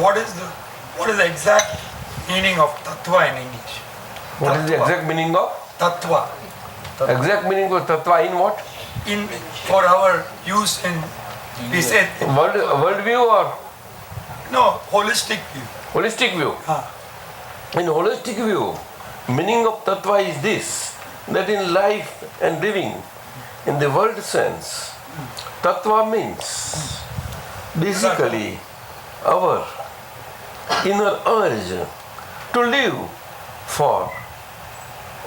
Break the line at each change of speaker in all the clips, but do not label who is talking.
what is the exact meaning of Tatwa in English?
What is the exact meaning of?
Tatwa.
Exact meaning of Tatwa in what?
For our use in, we say,
World view or?
no, holistic view.
Holistic view. In holistic view, meaning of Tatwa is this, that in life and living, in the world sense, Tatwa means basically our inner urge to live for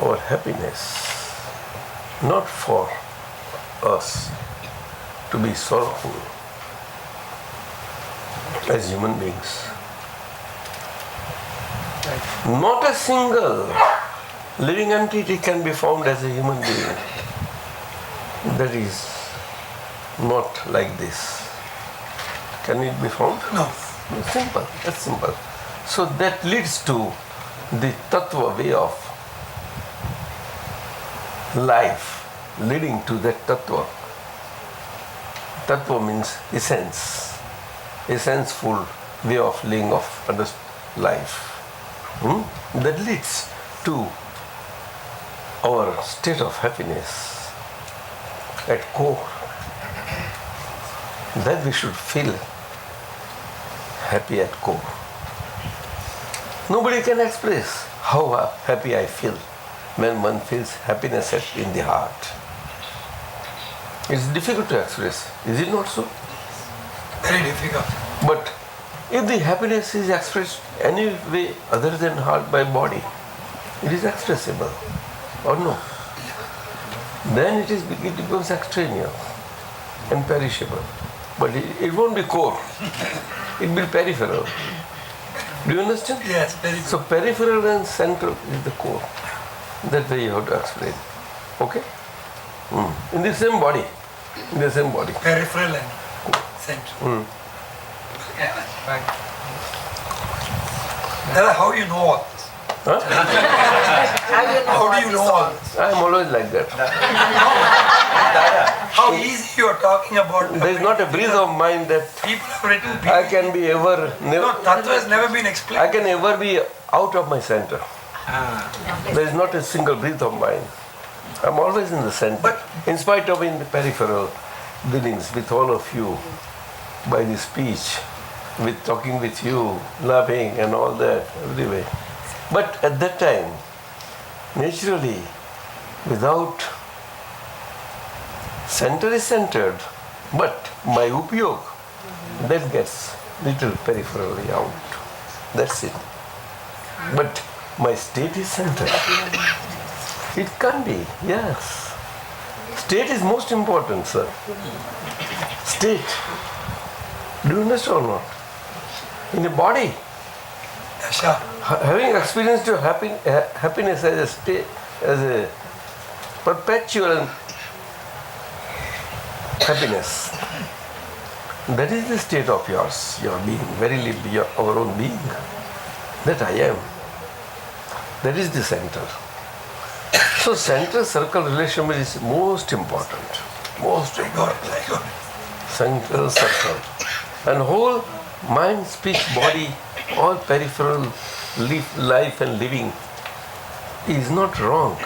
our happiness, not for us to be sorrowful as human beings. Not a single living entity can be found as a human being that is not like this. Can it be found?
No.
Simple, that's simple. So that leads to the Tatwa way of life, leading to that Tatwa. Tatwa means essence, essence-full way of living of life. That leads to our state of happiness at core. That we should feel happy at core. Nobody can express how happy I feel when one feels happiness in the heart. It's difficult to express, is it not so?
Very difficult.
But if the happiness is expressed any way other than heart by body, it is expressible, or no? Then it becomes extraneous and perishable. But it won't be core. It will be peripheral. Do you understand?
Yes, very good.
So peripheral and central is the core. That way you have to explain. Okay? In the same body. In the same body.
Peripheral and central. Right. Dada, how do you know all this?
Huh?
How do you know all this?
I am always like that.
How easy you are talking about.
There is not a breeze of mind that
People have written.
I can be ever,
No, Tatwa has never been explained.
I can ever be out of my center. There is not a single breath of mine. I'm always in the center.
But-
in spite of in the peripheral dealings with all of you, by the speech, with talking with you, laughing and all that, everywhere. But at that time, naturally, without center is centered, but my upyog, that gets little peripherally out. That's it. But my state is centered. It can be, yes. State is most important, sir. State. Do you understand or not? In the body,
Dasha.
having experienced your happiness as a state, as a perpetual happiness, that is the state of yours, your being, verily our own being, that I am. That is the center. So center-circle relationship is most important. Most important. Central circle. And whole mind, speech, body, all peripheral life and living is not wrong.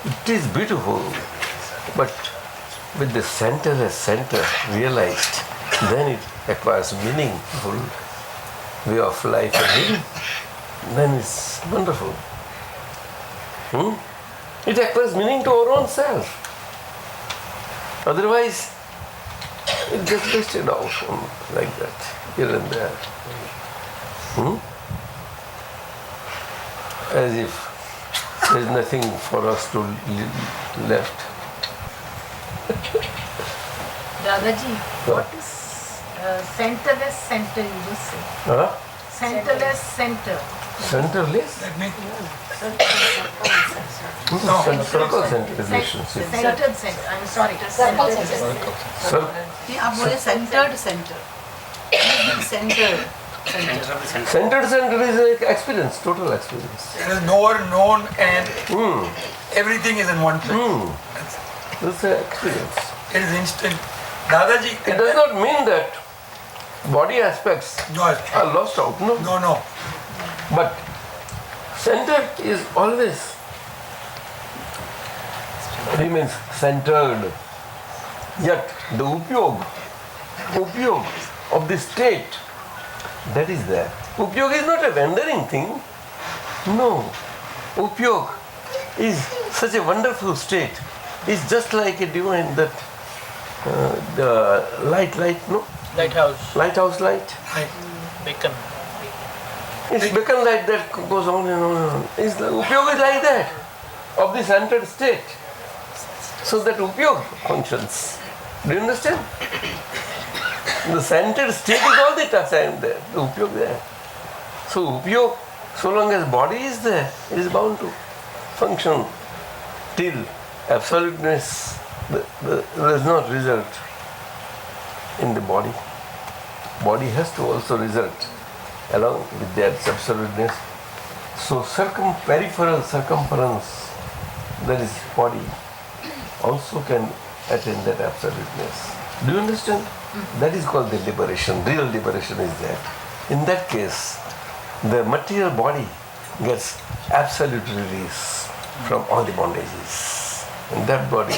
It is beautiful. But with the center as center realized, then it acquires meaningful way of life and living. Then it's wonderful. It acquires meaning to our own self. Otherwise, it gets listed out like that, here and there. As if there is nothing for us to left.
Dadaji, what is centerless center you just say?
Huh?
Centerless center.
Centerless?
That means
Circle centerization.
Centered center. I'm sorry. Centered center.
आप बोले centered center. Centered center.
Centered center is an experience, total experience.
it is knower, known, and everything is in one place.
That's an experience.
It is instant. Dadaji,
It does not mean that body aspects
No,
are lost out. No.
no.
But center is always remains centered. Yet the upyog of the state, that is there. Upyog is not a wandering thing. No. Upyog is such a wonderful state. It's just like a divine that the light, no? Lighthouse light.
Beacon.
It's beacon light that goes on and on and on. Upyog is like that, of the centered state. So that upyog functions. Do you understand? The centered state is all the time there, the upyog there. So upyog, so long as body is there, it is bound to function till absoluteness does not result in the body. Body has to also result along with that absoluteness. So peripheral circumference, that is body, also can attain that absoluteness. Do you understand? That is called the liberation. Real liberation is that. In that case, the material body gets absolute release from all the bondages. In that body,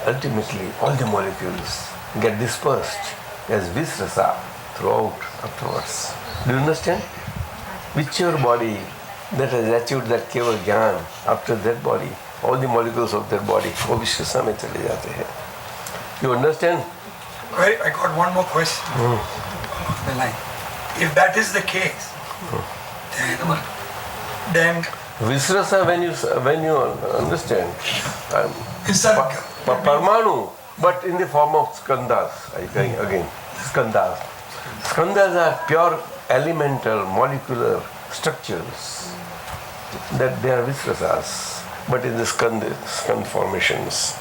ultimately, all the molecules get dispersed as visrasa throughout afterwards. Do you understand? Whichever body that has achieved that keval jnana, after that body, all the molecules of that body वो विश्वसा में चले जाते हैं. You understand?
Wait, I got one more question. The line. If that is the case, then
Visrasa, when you understand, Parmanu, but in the form of skandhas. Again, skandhas. Skandhas are pure elemental molecular structures. That they are visrasas, but in the skand formations.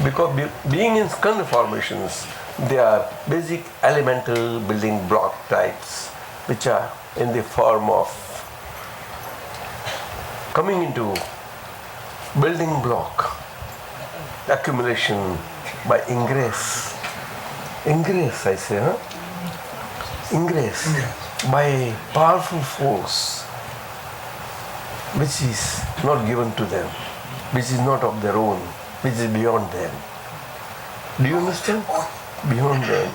Because being in skand formations, they are basic elemental building block types, which are in the form of coming into building block accumulation by ingress. Ingress, I say, huh? Ingress by powerful force, which is not given to them, which is not of their own, which is beyond them. Do you understand? Beyond them.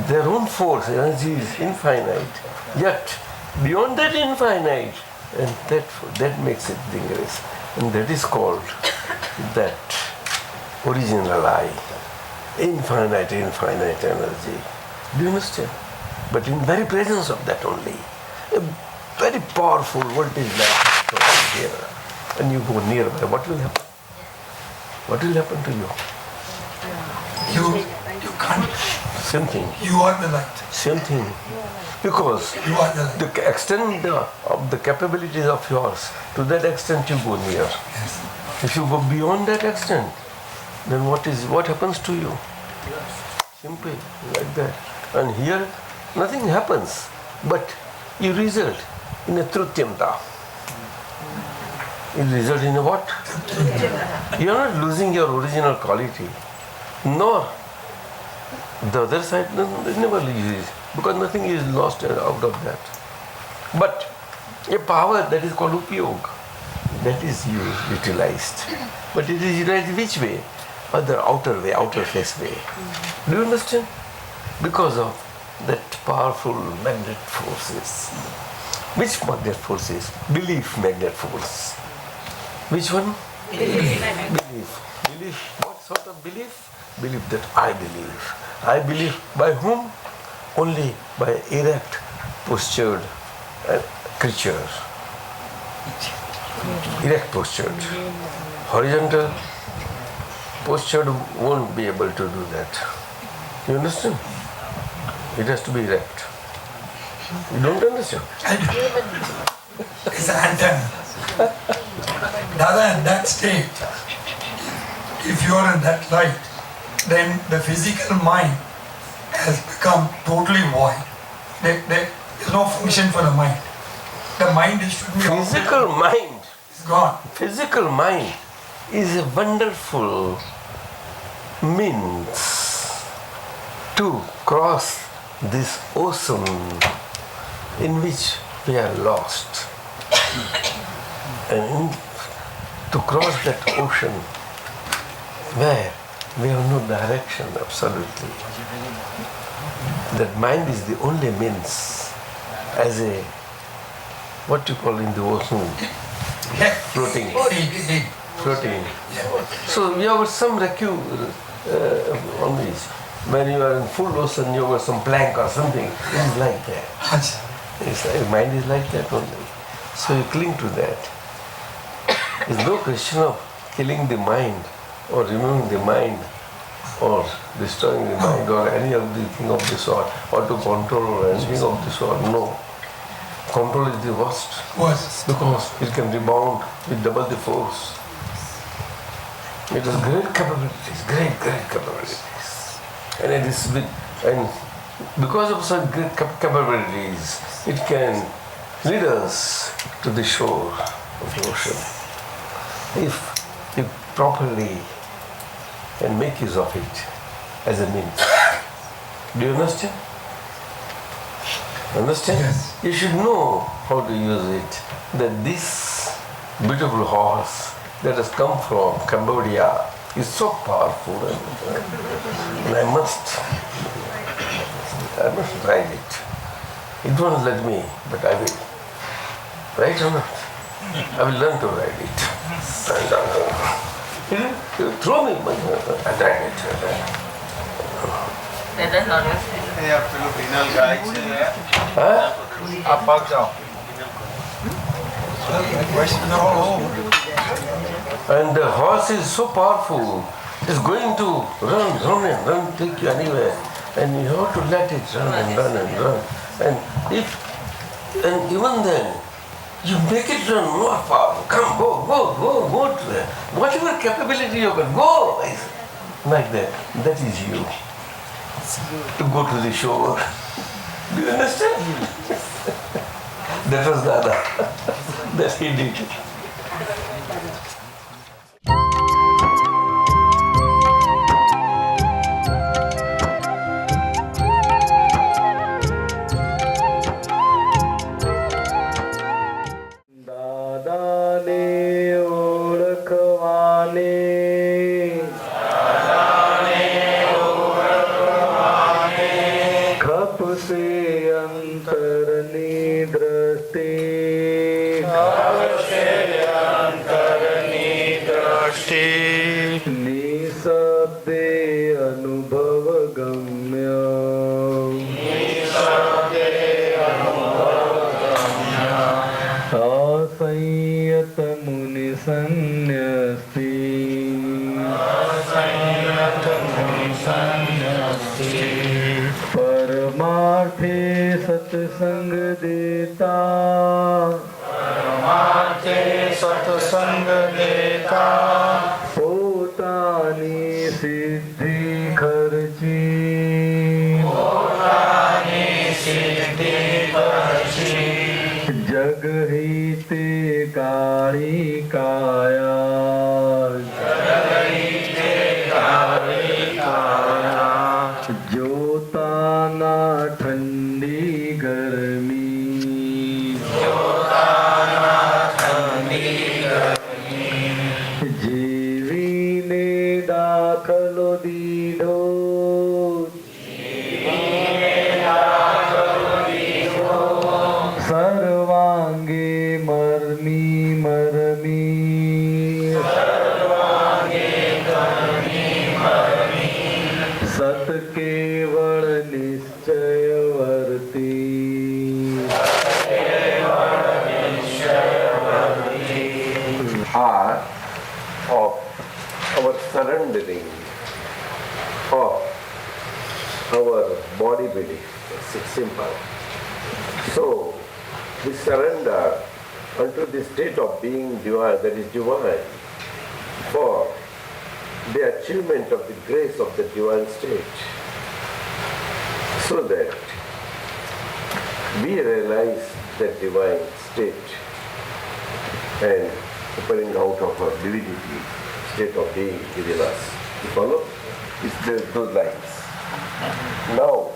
Their own force, energy is infinite, yet beyond that infinite, and that makes it dangerous. And that is called that original I. Infinite energy. Do you understand? But in very presence of that only, a very powerful voltage like here, and you go nearby, what will happen? What will happen to you?
you can't.
Same thing.
You are the light.
Same thing. Because
You are the light.
the extent of the capabilities of yours, to that extent you go near.
Yes.
If you go beyond that extent, then what happens to you? Simply like that. And here nothing happens, but you result in a trutyamta. You result in a what? You are not losing your original quality, nor the other side never loses, because nothing is lost out of that. But a power that is called upyog, that is utilized. But it is utilized which way? Outer way, outer face way. Do you understand? Because of that powerful magnet forces. Which magnet forces? Belief magnet force. Which one? Belief. Belief. What sort of belief? Belief that I believe. I believe by whom? Only by erect, postured creature. Erect postured. Horizontal postured won't be able to do that. You understand? It has to be erect. You don't understand?
It's an antenna. Dada, in that state, if you are in that light, then the physical mind has become totally void. There is no function for the mind. The mind should be
Physical mind.
It's gone.
Physical mind is a wonderful means to cross this ocean in which we are lost. And to cross that ocean where we have no direction, absolutely. That mind is the only means as a, what you call in the ocean, floating. Floating. So you have some on this. When you are in full ocean, you have some plank or something. It is like that. Mind is like that only. So you cling to that. There is no question of killing the mind or removing the mind or destroying the mind or any of the thing of the sort, or to control or anything of the sort. No. Control is the worst. Because it can rebound with double the force. It has great capabilities, great capabilities. And it is and because of such great capabilities, it can lead us to the shore of the ocean. If we properly can make use of it as a means. Do you understand? Understand?
Yes.
You should know how to use it. That this beautiful horse that has come from Cambodia is so powerful, and I must ride it. It won't let me, but I will. Right or not? I will learn to ride it. And you throw me, I ride it. And the horse is so powerful, it's going to run, take you anywhere. And you have to let it run. And even then, you make it run more powerful. Come, go to there. Whatever capability you can, go. Like that. That is you. To go to the shore. Do you understand? That was Dada. That he did.
परमार्थे सत्संग देता पोतानी सिद्धि खर्ची जग हिते काली काया जोताना ठंडी गर्मी जीवी ने दाखलो दीधो सर्वांगे मरमी सत केवल निश्चय वर्ती
Heart of our surrendering of our body belief. It's simple. So we surrender unto the state of being divine, that is divine, for the achievement of the grace of the divine state, so that we realize that divine state and opening out of our divinity, state of being within us. You follow? It's those lines. Now,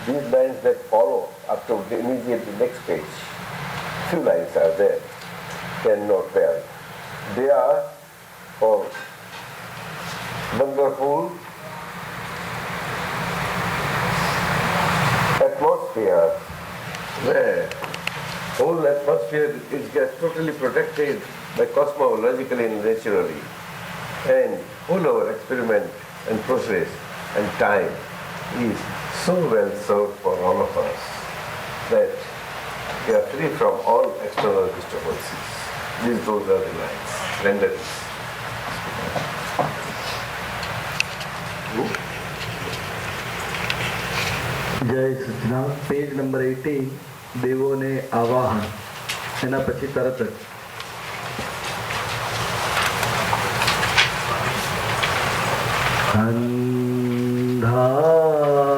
these lines that follow after the immediate next page, few lines are there, can note well. They are for wonderful atmosphere where whole atmosphere is gets totally protected by cosmologically and naturally, and whole our experiment and process and time is so well served for all of us that we are free from all external disturbances. Those are the lines, renderings.
જય સચિદાન. Page number 18, દેવોને આવાહન. એના પછી તરત જ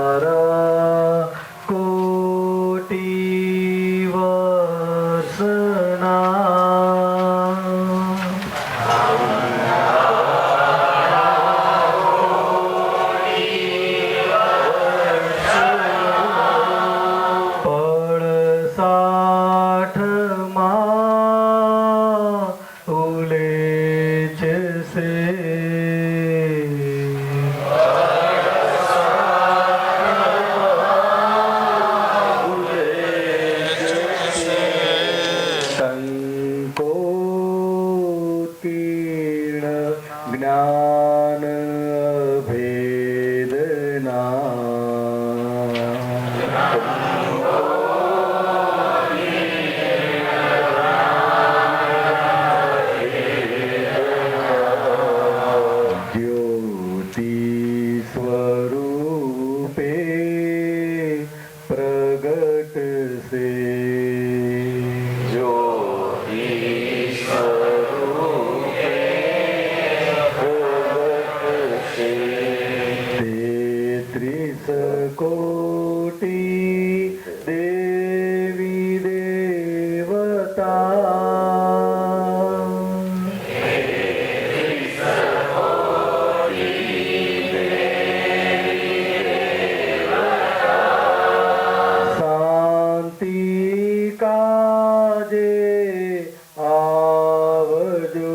અંધારા કોટી વર્ષના જ્ઞાન ભેદના જ્યોતિ સ્વરૂપે પ્રગટ સે કોટી દેવી દેવતા શાંતિ કાજે આવજો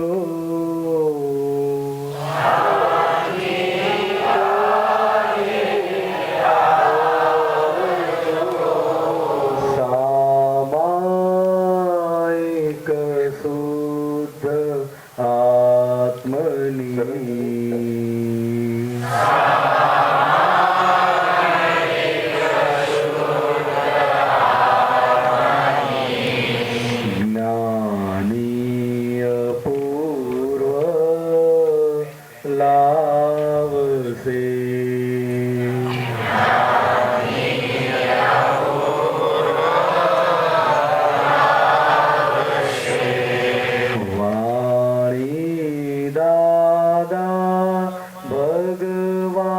Dada, Bhagwan.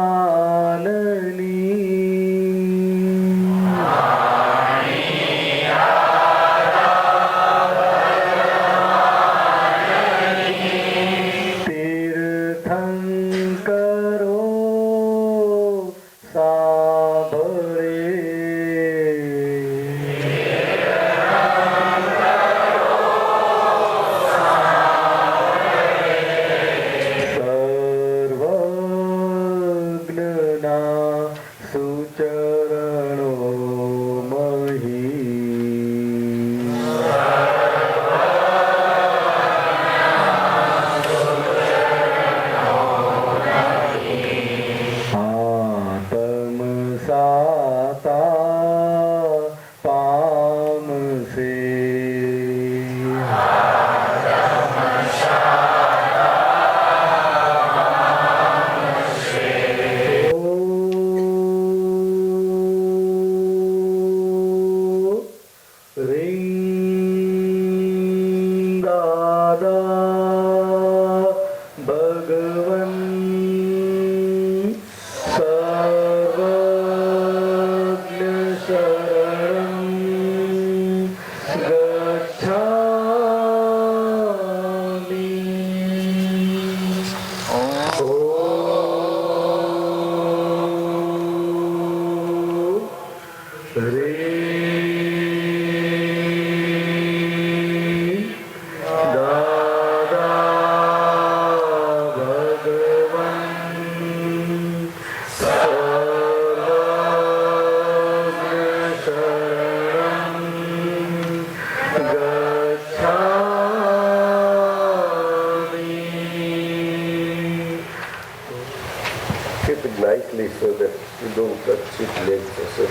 keep it nicely so that you don't touch it legs, etc.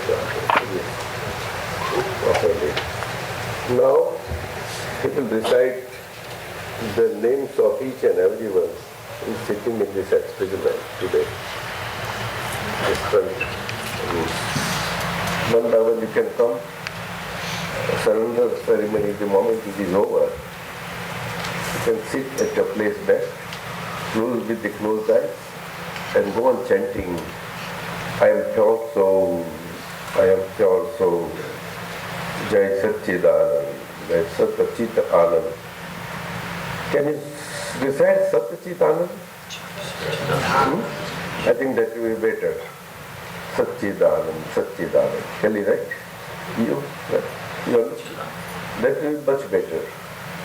Yes. Properly. Now, he will recite the names of each and everyone who is sitting in this experiment today. This front. 1 hour you can come. Surrender ceremony, the moment it is over, you can sit at your place best, close with the closed eyes, and go on chanting, I am pure soul, I am pure soul, Jai Satchidanand, Jai Satchit Anand. Can you recite Satchit Anand? I think that will be better. Satchidanand, Satchidanand. Can you write? You understand? That will be much better.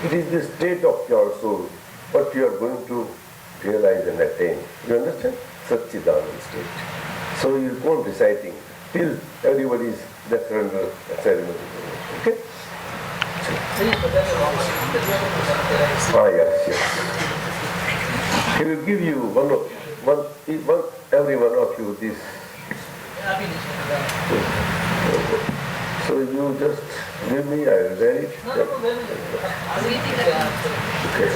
It is the state of your soul, what you are going to realize and attain. You understand? Satchidanand state. So you go on reciting till everybody is that surrender ceremony. Okay? Yes. He will give you every one of you this. So you just give me, I will read it. Okay.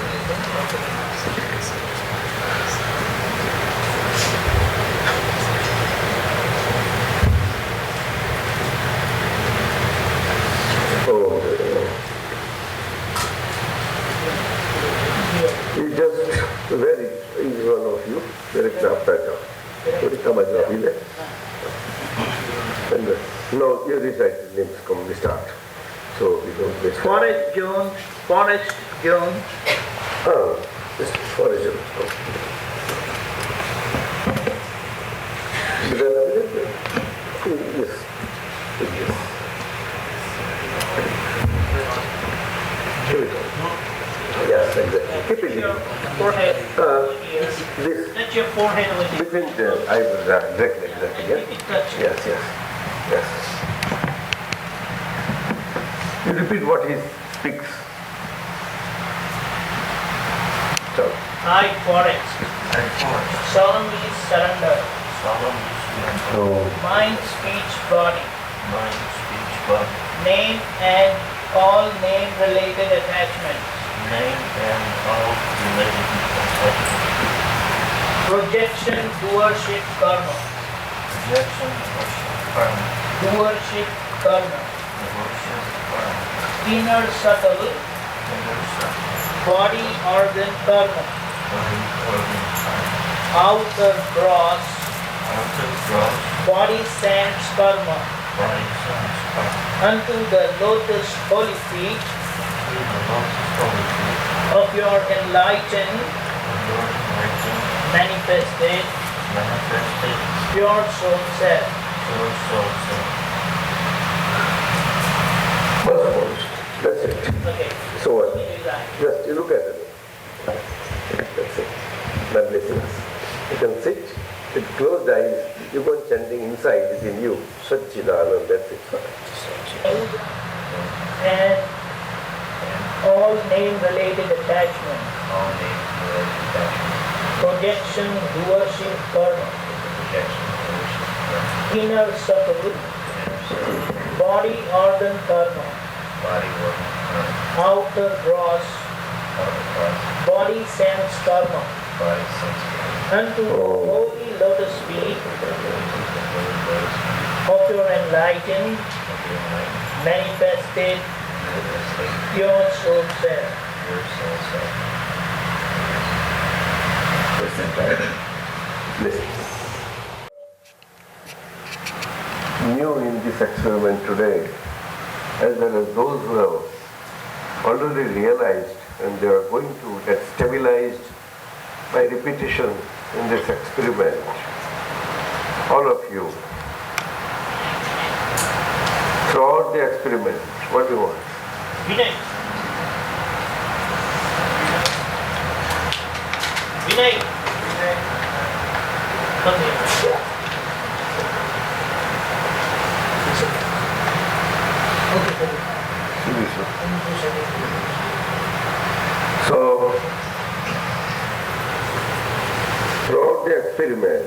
You just read it, each one of you, very chapter. And now you recite the names, come, we start. So we don't waste time.
Forest June.
Just Forest June. Yes. Here we go. Yes, exactly. Keep it in.
Forehead.
This.
Touch your forehead with it.
Between the eyebrows, exactly, yeah? Yes. You repeat what he speaks. So.
I, forest. Solemnly surrender. Mind, speech, body. Name and all name-related attachments. Projection, doership, karma. Doership, karma. Inner subtle. Body, organ, karma. Outer gross. Body, sense, karma. Unto the lotus holy feet of your enlightened, manifested, pure soul self.
That's it.
Okay.
So what?
Do that.
Just you look at it. That's it. That blessings. You can sit with closed eyes, you go on chanting inside within you. Satchidanand, that's it.
And all name-related attachments. Projection, doership, karma. Inner subtle. Body, organ, karma. Outer gross. Body, sense, karma. Unto the holy lotus feet of your enlightened, manifested, pure soul self.
Listen. New in this experiment today, as well as those who have already realized and they are going to get stabilized by repetition in this experiment, all of you, throughout the experiment, what do you want?
Vinay. Come here.
So, throughout the experiment,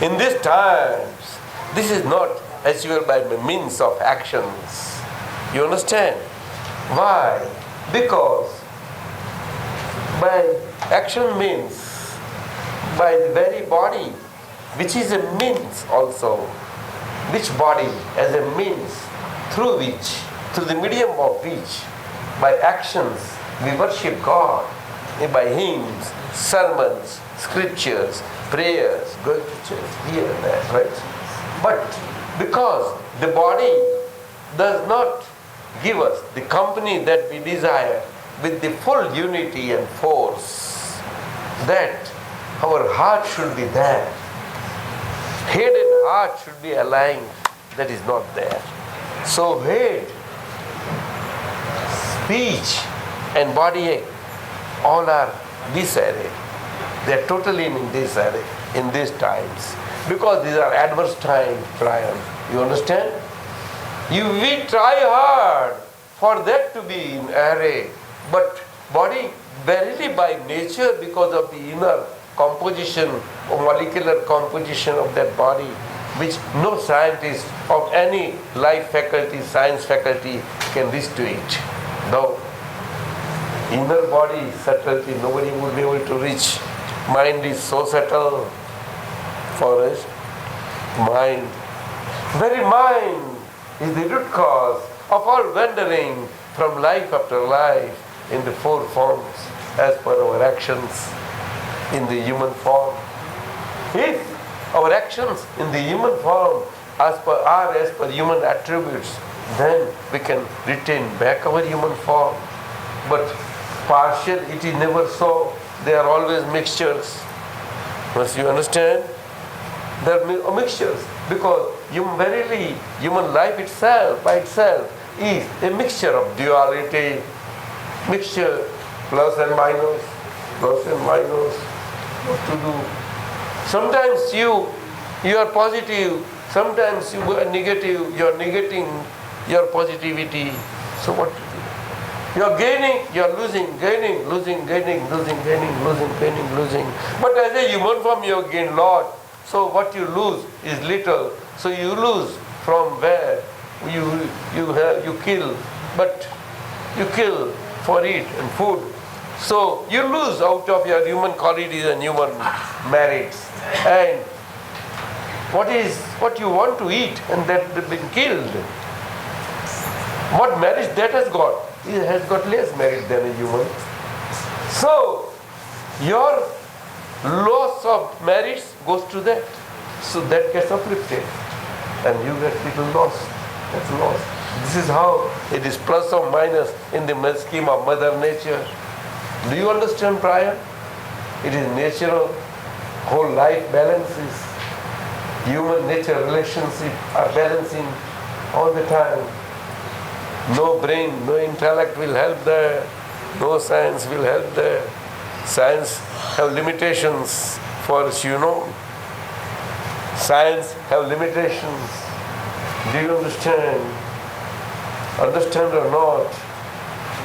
In these times, this is not achievable by means of actions. You understand? Why? Because by action means by the very body, which is a means also. Which body as a means through which, through the medium of which, by actions we worship God, by hymns, sermons, scriptures, prayers, going to church, here and there, right? But because the body does not give us the company that we desire with the full unity and force, that our heart should be there. Head and heart should be aligned. That is not there. So head, speech and body all are disarray. They are totally in disarray in these times. Because these are adverse times, Brian. You understand? We try hard for that to be in array. But body, verily by nature, because of the inner composition or molecular composition of that body, which no scientist of any life faculty, science faculty can reach to it. No. Inner body subtlety, nobody would be able to reach. Mind is so subtle for us. Mind. Very mind is the root cause of all wandering from life after life in the four forms as per our actions in the human form. If our actions in the human form are as per human attributes, then we can retain back our human form. But partial, it is never so. They are always mixtures. Must you understand? They are mixtures because verily human life itself, by itself, is a mixture of duality, mixture, plus and minus, plus and minus. What to do? Sometimes you are positive, sometimes you are negative, you are negating your positivity. So what to do? You are gaining, you are losing, gaining, losing, gaining, losing, gaining, losing, gaining, losing. But as a human form you have gained lot. So what you lose is little. So you lose from where you kill, but you kill for eat and food. So you lose out of your human qualities and human merits. And what you want to eat and that has been killed. What merit that has got? It has got less merit than a human. So your loss of merits goes to that. So that gets uplifted. And you get little loss. That's loss. This is how it is plus or minus in the scheme of Mother Nature. Do you understand, Brian? It is natural. Whole life balances. Human nature relationship are balancing all the time. No brain, no intellect will help there. No science will help there. Science have limitations for us, you know. Science have limitations. Do you understand? Understand or not?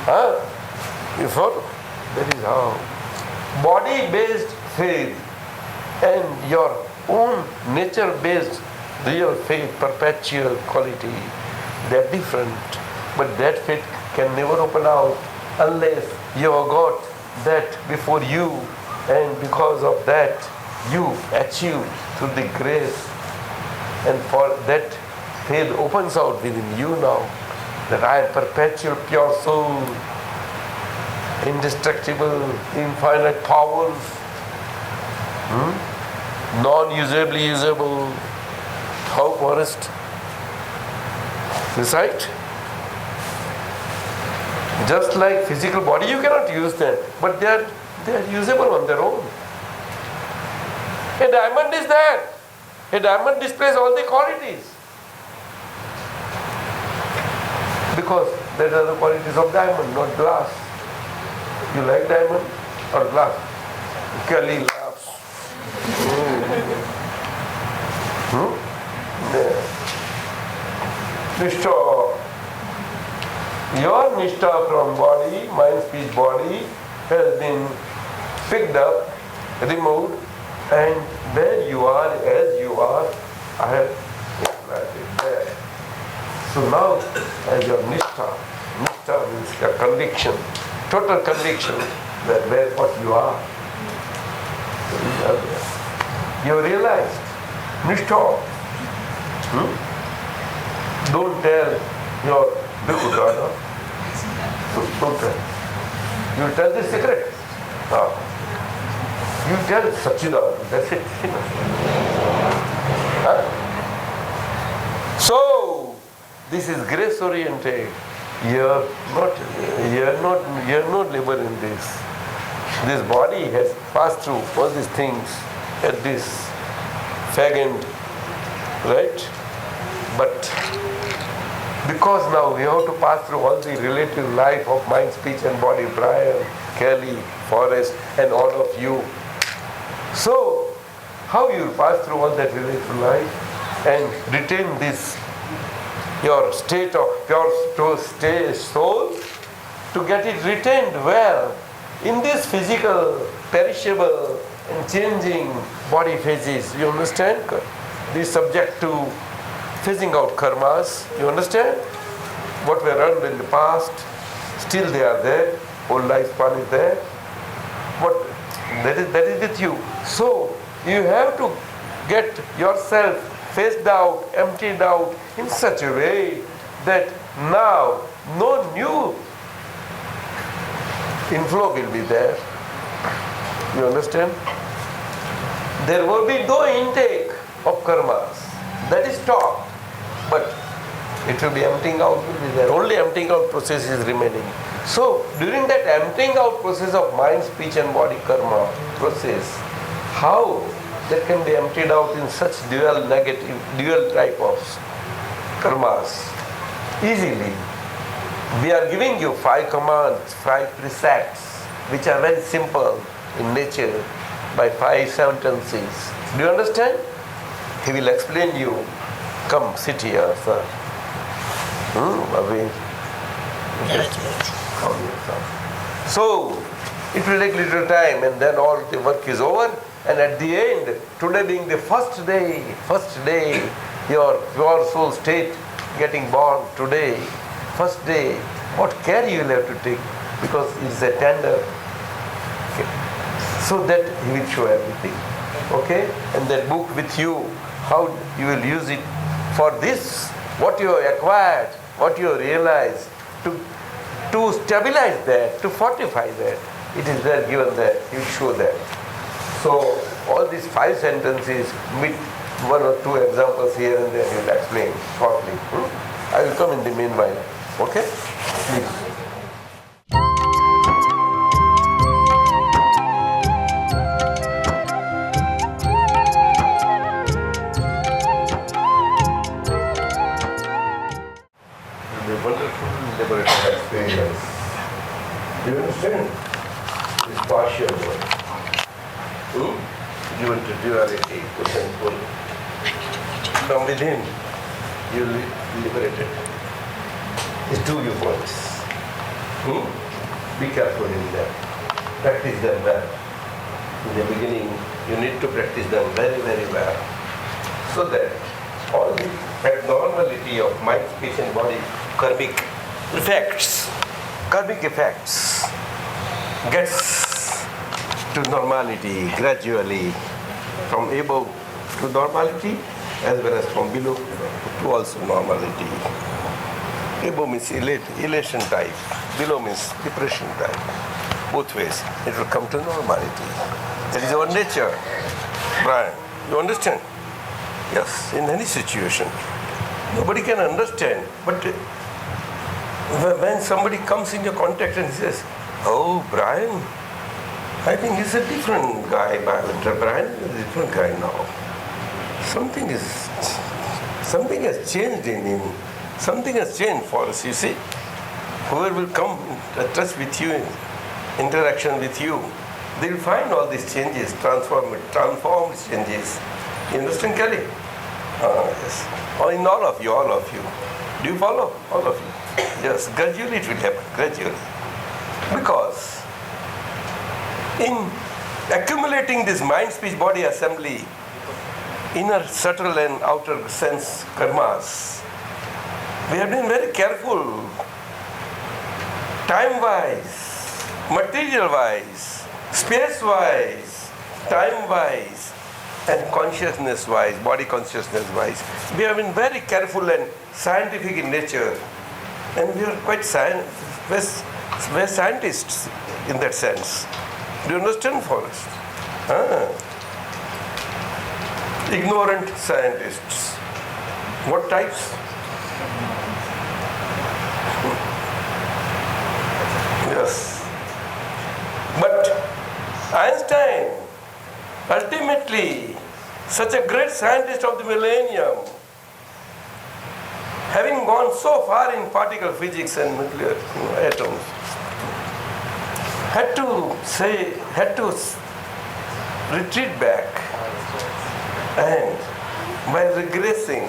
Huh? You follow? That is how. Body-based faith and your own nature-based real faith, perpetual quality, they are different. But that faith can never open out unless you have got that before you, and because of that you achieve through the grace. And for that faith opens out within you now, that I am perpetual pure soul, indestructible, infinite powers, non-usably usable. How forest? Recite? Just like physical body, you cannot use them, but they are usable on their own. A diamond is there. A diamond displays all the qualities. Because that are the qualities of diamond, not glass. You like diamond or glass? Kelly laughs. Nishta. Your nishta from body, mind, speech, body has been picked up, removed, And where you are, as you are, I have implanted there. So now, as your Nishtha means your conviction, total conviction that where what you are. You realized, Nishtha. Don't tell your Bhikkhu Dada. Don't tell. You tell the secret. You tell Satchidananda, that's it. So, this is grace oriented. You're not labor in this. This body has passed through all these things at this fag end, right? But because now we have to pass through all the relative life of mind, speech and body, Brian, Kelly, Forrest and all of you. So, how you pass through all that relative life and retain this, your state of pure soul, to get it retained where? In this physical, perishable and changing body phases, you understand? This subject to phasing out karmas, you understand? What were earned in the past, still they are there, whole lifespan is there. But that is with you. So you have to get yourself phased out, emptied out in such a way that now no new inflow will be there. You understand? There will be no intake of karmas. That is stopped. But it will be emptying out will be there. Only emptying out process is remaining. So during that emptying out process of mind, speech and body karma process, how that can be emptied out in such dual type of karmas? Easily. We are giving you 5 commands, 5 precepts, which are very simple in nature, by 5 sentences. Do you understand? He will explain you. Come, sit here, sir. So, it will take little time and then all the work is over. And at the end, today being the first day, your pure soul state getting born today, first day, what care you will have to take, because it's a tender. Okay. So that he will show everything. Okay? And that book with you, how you will use it for this, what you have acquired, what you have realized, to stabilize that, to fortify that. It is there, given there, he will show that. So all these 5 sentences with 1 or 2 examples here and there, he will explain shortly. I will come in the meanwhile. Okay? Please. Liberating experience. Do you understand? This partial one. Given to duality, push and pull. From within, you liberated. These 2 viewpoints. Be careful in them. Practice them well. In the beginning, you need to practice them very, very well. So that all the abnormality of mind, speech and body, karmic effects gets to normality gradually, from above to normality as well as from below to also normality. Above means elation type, below means depression type. Both ways, it will come to normality. That is our nature. Brian, you understand? Yes, in any situation. Nobody can understand, but when somebody comes in your contact and says, "Oh, Brian, I think he's a different guy. Brian is a different guy now. Something has changed in him. Something has changed for us, you see. Whoever will come in touch with you, interaction with you, they will find all these changes, transformed changes. You understand, Kelly? Yes. Or in all of you. Do you follow? All of you. Yes, gradually it will happen, gradually. Because in accumulating this mind, speech, body assembly, inner, subtle and outer sense karmas. We have been very careful, time-wise, material-wise, space-wise, time-wise, and consciousness-wise, body consciousness-wise. We have been very careful and scientific in nature, and we are quite we're scientists in that sense. Do you understand, Forrest? Ignorant scientists. What types? Yes. But Einstein, ultimately, such a great scientist of the millennium, having gone so far in particle physics and nuclear atoms, had to retreat back, and by regressing,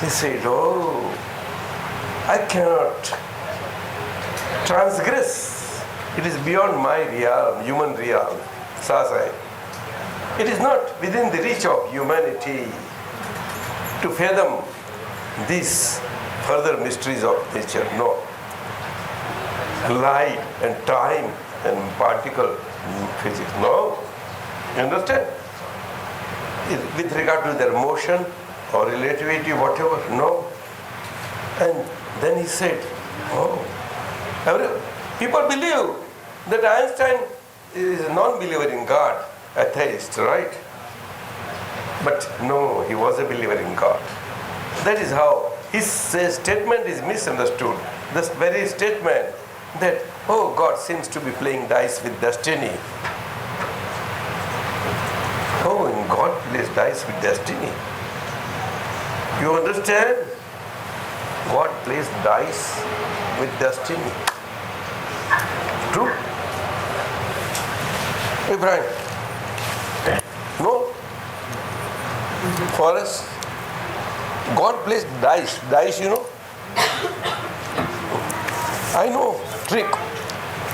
he said, "Oh, I cannot transgress. It is beyond my realm, human realm, Satsang. It is not within the reach of humanity to fathom these further mysteries of nature. No. Light and time and particle physics. No. You understand? With regard to their motion or relativity, whatever, no. And then he said, oh, people believe that Einstein is a non-believer in God, atheist, right? But no, he was a believer in God. That is how his statement is misunderstood. This very statement that, oh, God seems to be playing dice with destiny. Oh, and God plays dice with destiny. You understand? God plays dice with destiny. True? Hey, Brian. No? For us, God plays dice. Dice, you know? I know trick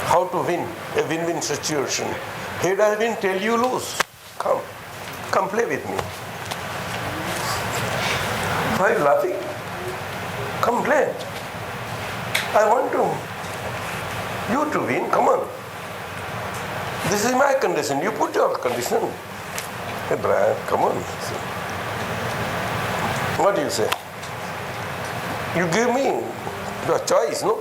how to win a win-win situation. Head I win, tell you lose. Come play with me. Why are you laughing? Come play. I want you to win. Come on. This is my condition. You put your condition. Hey, Brian, come on. What do you say? You give me your choice, no?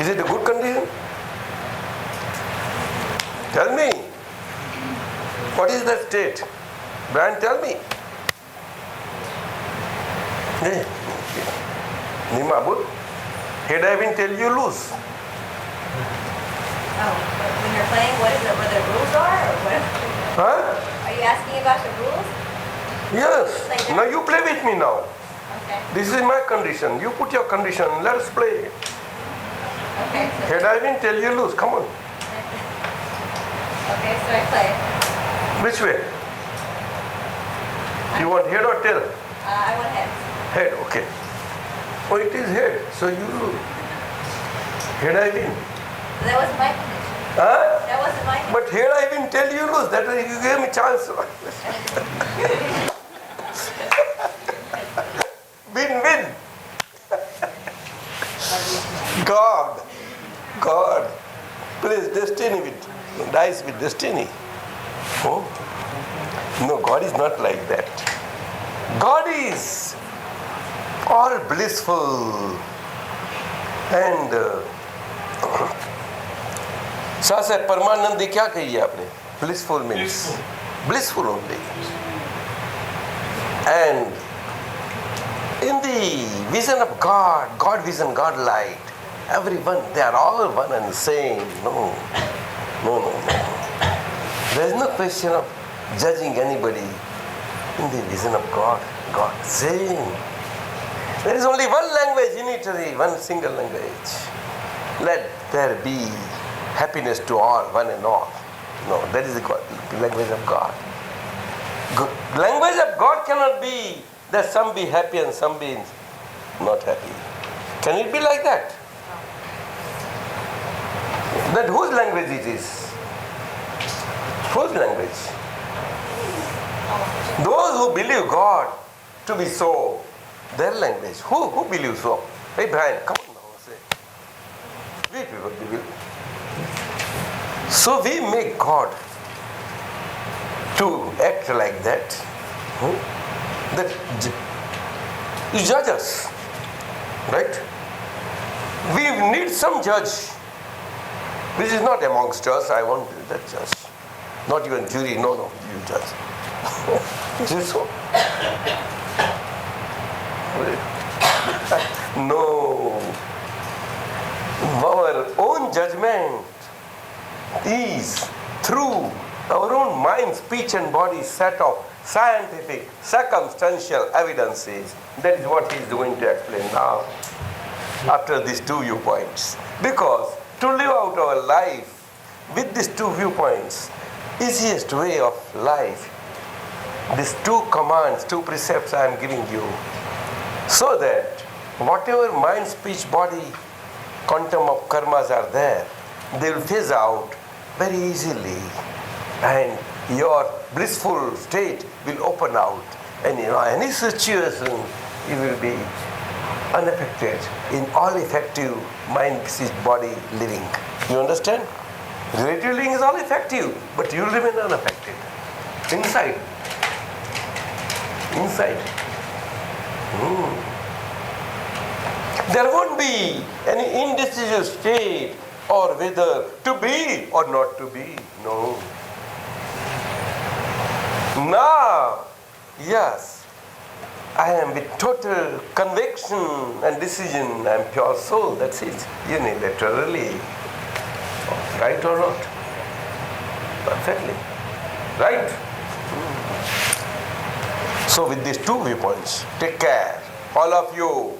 Is it a good condition? Tell me. What is that state? Brian, tell me. Hey, Nimabut, head I win, tell you lose.
Oh, when you're playing, what the rules are? Or what?
Huh?
Are you asking about the rules?
Yes.
Like that?
Now you play with me now.
Okay.
This is my condition. You put your condition. Let us play.
Okay. So,
Head I win, tell you lose. Come on.
okay, so I play.
Which way? You want head or tail?
I want heads.
Head, okay. Oh, it is head. So you lose. Head I win.
That wasn't my condition.
Huh?
That wasn't my condition.
But head I win, tell you lose. That way you gave me chance. Win-win. God plays destiny with dice with destiny. Oh, no, God is not like that. God is all blissful and साहब परमानंद क्या कही है आपने? Blissful means blissful only. And in the vision of God, God vision, God light, everyone, they are all one and the same. No. There is no question of judging anybody in the vision of God. God same. There is only one language, unitary, one single language. Let there be happiness to all, one and all. No, that is the language of God. Language of God cannot be that some be happy and some be not happy. Can it be like that? Then whose language it is? Whose language? Those who believe God to be so, their language. Who believes so? Hey Brian, come on now, say. We people believe. So we make God to act like that. That you judge us. Right? We need some judge. This is not amongst us. I want that judge. Not even jury. No, you judge. Is it so? No. Our own judgment is through our own mind, speech and body set of scientific, circumstantial evidences. That is what he is going to explain now after these two viewpoints. Because to live out our life with these two viewpoints, easiest way of life, these two commands, two precepts I am giving you, so that whatever mind, speech, body, quantum of karmas are there, they will phase out very easily, and your blissful state will open out, and in any situation you will be unaffected in all effective mind, speech, body living. You understand? Relative living is all effective, but you will remain unaffected. Inside. There won't be any indecisive state or whether to be or not to be. No. Now, yes, I am with total conviction and decision. I am pure soul. That's it. Unilaterally. Right or not? Perfectly. Right? So with these two viewpoints, take care, all of you.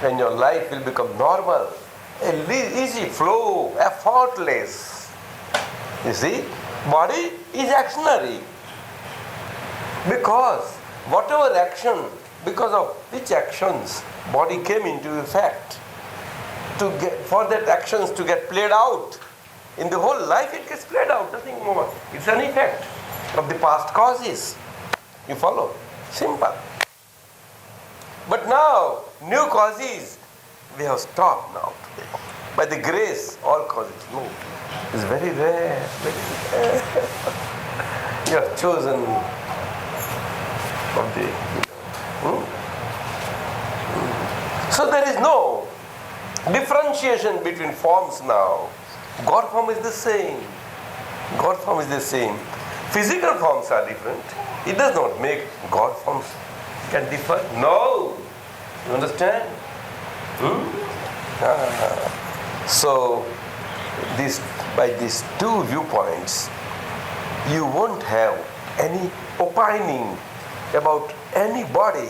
And your life will become normal, easy flow, effortless. You see, body is actionary. Because whatever action, because of which actions body came into effect, for that actions to get played out, in the whole life it gets played out, nothing more. It's an effect of the past causes. You follow? Simple. But now, new causes, we have stopped now today. By the grace, all causes move. It's very rare, very rare. You have chosen of the... So there is no differentiation between forms now. God form is the same. God form is the same. Physical forms are different. It does not make God forms can differ. No. You understand? So, by these two viewpoints, you won't have any opining about anybody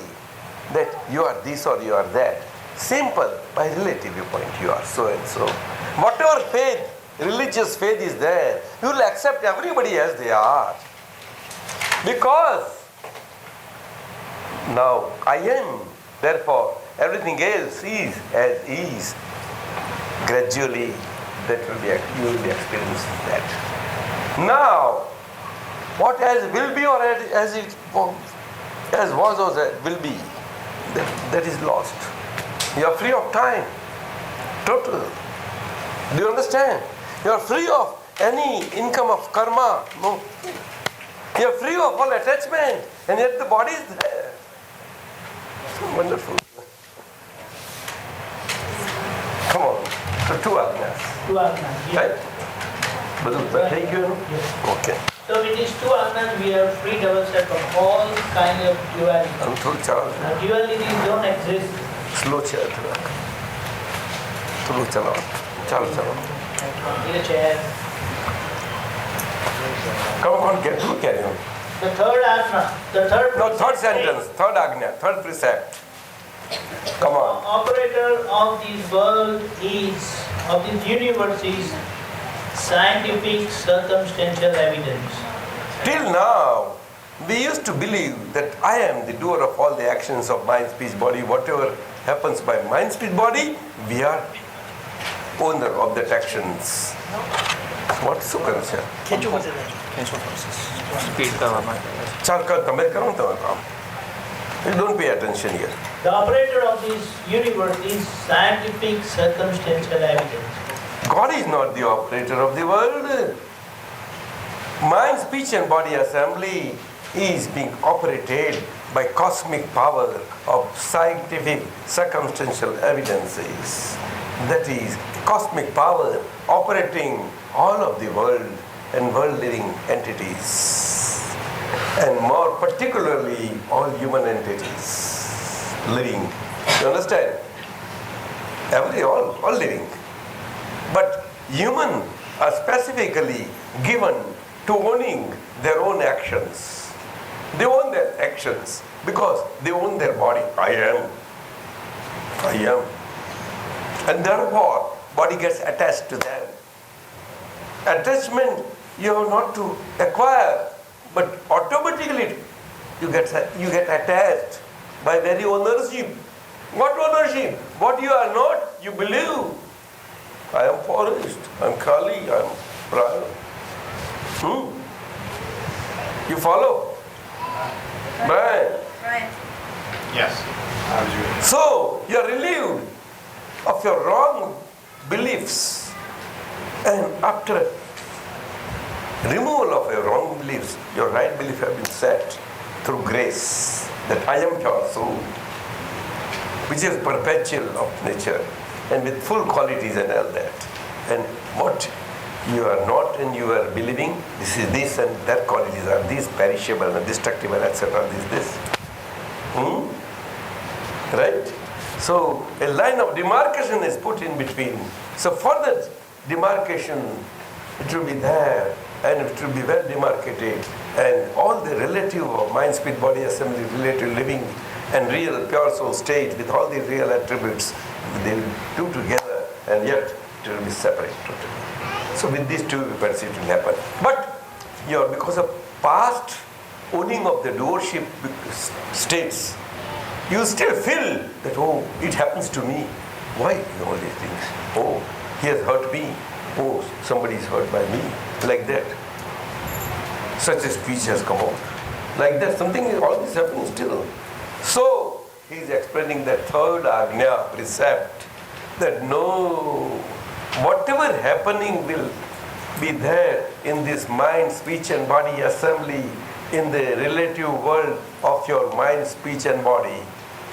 that you are this or you are that. Simple, by relative viewpoint, you are so and so. Whatever faith, religious faith is there, you will accept everybody as they are. Because now I am, therefore everything else is as is. Gradually, you will be experiencing that. Now, what as will be or as it as was or as will be, that is lost. You are free of time, total. Do you understand? You are free of any income of karma. No. You are free of all attachment, and yet the body is there. So wonderful. Come on. So two agnas.
Two agnas.
Right? But thank you.
Yes.
Okay.
So with these two agnas, we have freed ourselves from all kind of duality. Now, dualities don't exist.
Slow chair. Slow chalo. Chalo.
In a chair.
Come on, get through, carry on.
The third agna,
Third sentence, third agna, third precept. Come on.
Operator of this world is, of this universe is scientific circumstantial evidence.
Till now, we used to believe that I am the doer of all the actions of mind, speech, body. Whatever happens by mind, speech, body, we are owner of that actions. What Sukansha? You don't pay attention here.
The operator of this universe is scientific circumstantial evidence.
God is not the operator of the world. Mind, speech and body assembly is being operated by cosmic power of scientific circumstantial evidences. That is cosmic power operating all of the world and world living entities, and more particularly all human entities living. You understand? All living. But human are specifically given to owning their own actions. They own their actions because they own their body. I am. And therefore, body gets attached to them. Attachment you have not to acquire, but automatically you get attached by very ownership. What ownership? What you are not, you believe. I am forest, I am Kali, I am Prana. You follow? Right?
Right.
Yes.
So, you are relieved of your wrong beliefs, and after removal of your wrong beliefs, your right belief have been set through grace, that I am pure soul, which is perpetual of nature and with full qualities and all that. And what you are not and you are believing, this and that qualities are these perishable and destructible, etc. This. Right? So a line of demarcation is put in between. So for that demarcation, it will be there and it will be well demarcated, and all the relative of mind, spirit, body, assembly, relative living and real pure soul state with all the real attributes, they will do together, and yet it will be separate totally. So with these two events it will happen. But because of past owning of the doership states, you still feel that, oh, it happens to me. Why all these things? Oh, he has hurt me. Oh, somebody is hurt by me. Like that. Such a speech has come out. Like that, something is all this happening still. So, he is explaining that third Agnya precept, that no, whatever happening will be there in this mind, speech and body assembly, in the relative world of your mind, speech and body,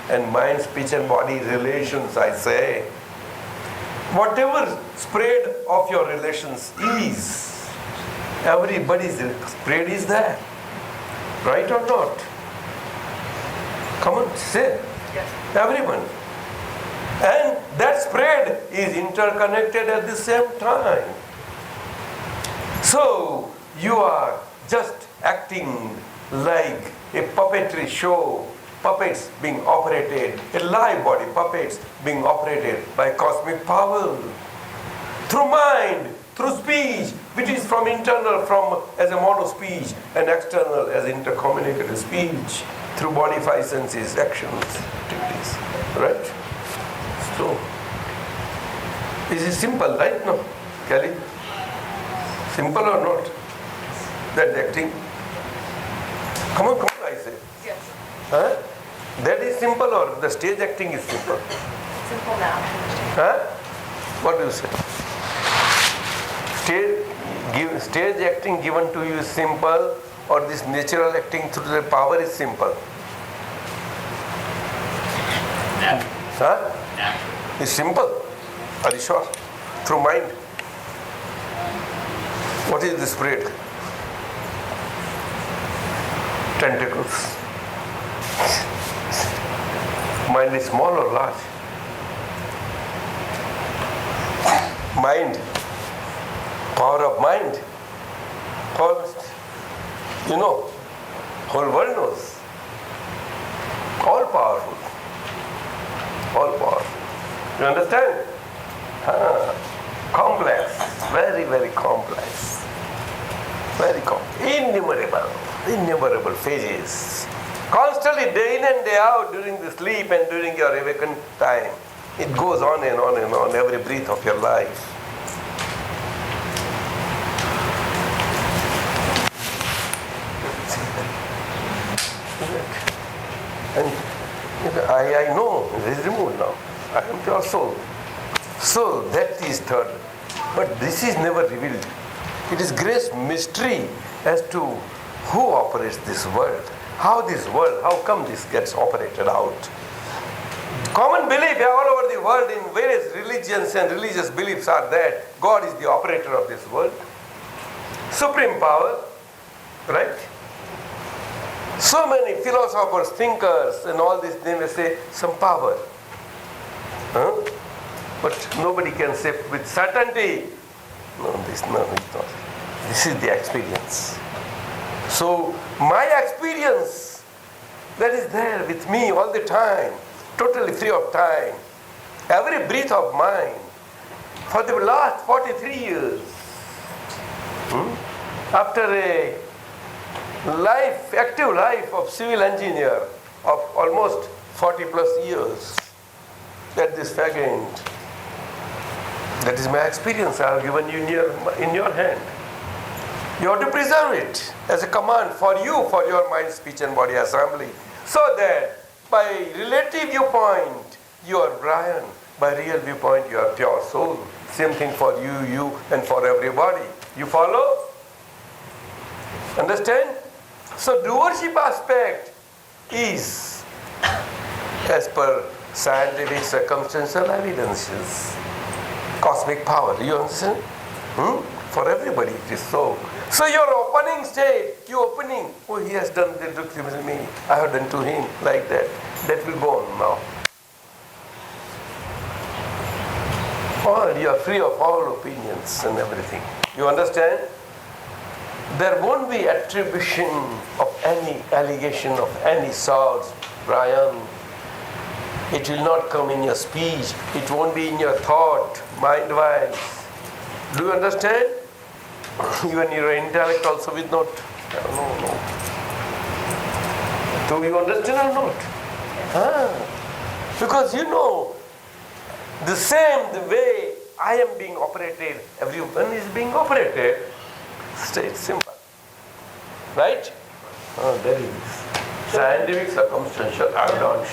and mind, speech and body relations, I say, whatever spread of your relations is, everybody's spread is there. Right or not? Come on, say.
Yes.
Everyone. And that spread is interconnected at the same time. So, you are just acting like a puppetry show, puppets being operated, a live body, puppets being operated by cosmic power. Through mind, through speech, which is from internal, from as a mono speech, and external as intercommunicated speech, through body, five senses, actions, activities. Right? So, this is simple, right? No? Kelly? Simple or not? That acting? Come on, I say.
Yes.
Huh? That is simple, or the stage acting is simple?
Simple now.
Huh? What do you say? Stage acting given to you is simple, or this natural acting through the power is simple?
Natural.
Huh?
Natural.
It's simple. Are you sure? Through mind. What is the spirit? Tentacles. Mind is small or large? Mind. Power of mind. Power, you know, whole world knows. All powerful. All powerful. You understand? Complex. Very, very complex. Very complex. Innumerable phases. Constantly, day in and day out, during the sleep and during your awakened time. It goes on and on and on every breath of your life. And I know it is removed now. I am pure soul. So that is third. But this is never revealed. It is grace mystery as to who operates this world. How this world, how come this gets operated out. Common belief all over the world in various religions and religious beliefs are that God is the operator of this world. Supreme power, right? So many philosophers, thinkers and all this, they may say some power. Huh? But nobody can say with certainty, no, it's not. This is the experience. So my experience that is there with me all the time, totally free of time, every breath of mine, for the last 43 years, after a active life of civil engineer of almost 40 plus years at this fag end. That is my experience I have given you in your hand. You have to preserve it as a command for you, for your mind, speech and body assembly. So that by relative viewpoint, you are Brian. By real viewpoint, you are pure soul. Same thing for you and for everybody. You follow? Understand? So doership aspect is as per scientific circumstantial evidences. Cosmic power, you understand? For everybody it is so. So your opening state, oh, he has done the to me, I have done to him, like that. That will go on now. All you are free of all opinions and everything. You understand? There won't be attribution of any allegation of any sort, Brian. It will not come in your speech. It won't be in your thought, mind-wise. Do you understand? Even your intellect also will not. No. Do you understand or not? Because you know, the way I am being operated, everyone is being operated. Stay simple. Right? There it is. Scientific circumstantial evidence.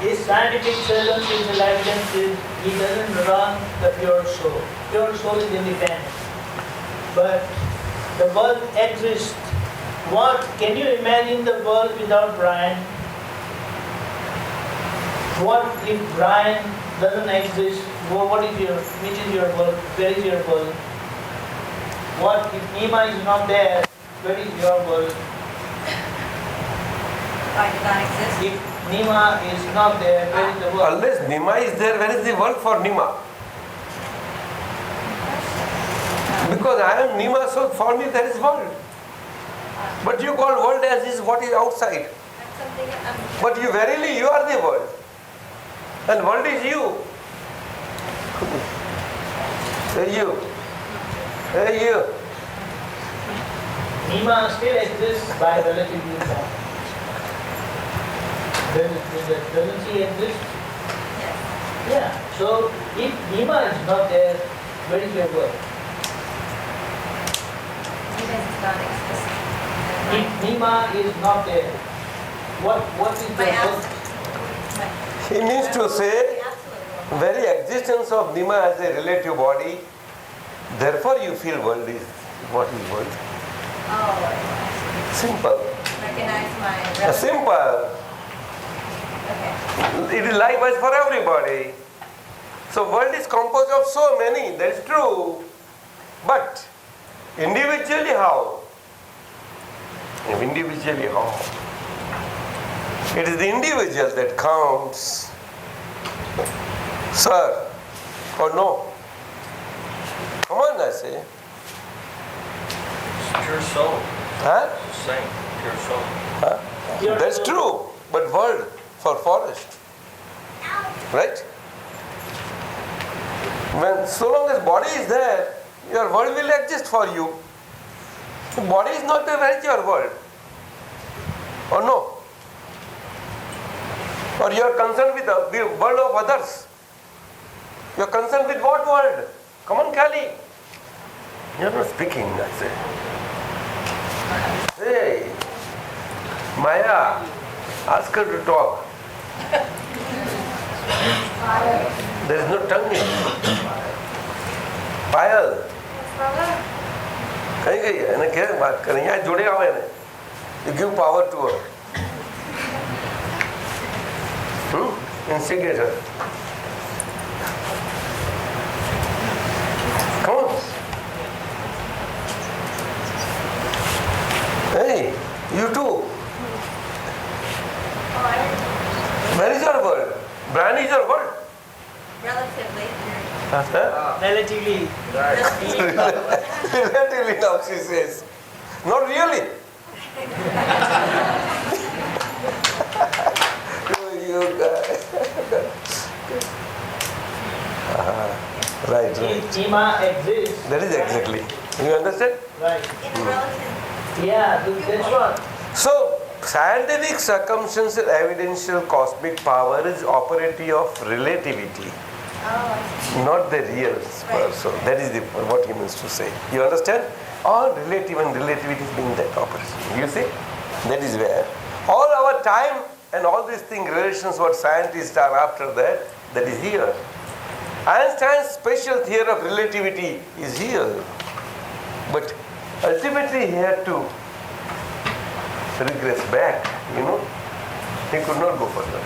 His scientific circumstantial evidence is he doesn't run the pure soul. Pure soul is independent. But the world exists. Can you imagine the world without Brian? What if Brian doesn't exist? Which is your world? Where is your world? What if Nima is not there? Where is your world?
Why did not exist?
If Nima is not there, where is the world?
Unless Nima is there, where is the world for Nima? Because I am Nima, so for me there is world. But you call world as is what is outside. But you verily, you are the world. And world is you. Hey you.
Nima still exists by relative viewpoint. Doesn't he exist?
Yes.
Yeah. So if Nima is not there, where is your world?
He does not exist.
If Nima is not there, what is
My
your world?
absolute.
He means to say, very existence of Nima as a relative body, therefore you feel world is what is world.
Oh,
Simple.
recognize my relative.
Simple.
Okay.
It is likewise for everybody. So world is composed of so many, that is true. But individually how? Individually how? It is the individual that counts. Sir, or no? Come on, I say.
It's pure soul.
Huh?
It's the same. Pure soul.
Huh? That's true. But world for forest. Right? When so long as body is there, your world will exist for you. If body is not there, where is your world? Or no? Or you are concerned with the world of others? You are concerned with what world? Come on, Kali. You are not speaking, I say. Hey, Maya, ask her to talk. There is no tongue in पायल कहीं गई है ना क्या बात करें यहाँ जुड़े हुए हैं you give power to her instigate her come on hey you too where is your world? Brian is your world?
Relatively.
Relatively.
Relatively now she says. Not really. you guys. Right.
Ima exists.
That is exactly. You understand?
Right.
In a relative.
Yeah, that's what.
So, scientific circumstantial evidential cosmic power is operative of relativity. Not the real person. That is what he means to say. You understand? All relative and relativity being that operation. You see? That is where all our time and all these things, relations, what scientists are after that, that is here. Einstein's special theory of relativity is here. But ultimately he had to regress back, you know. He could not go further.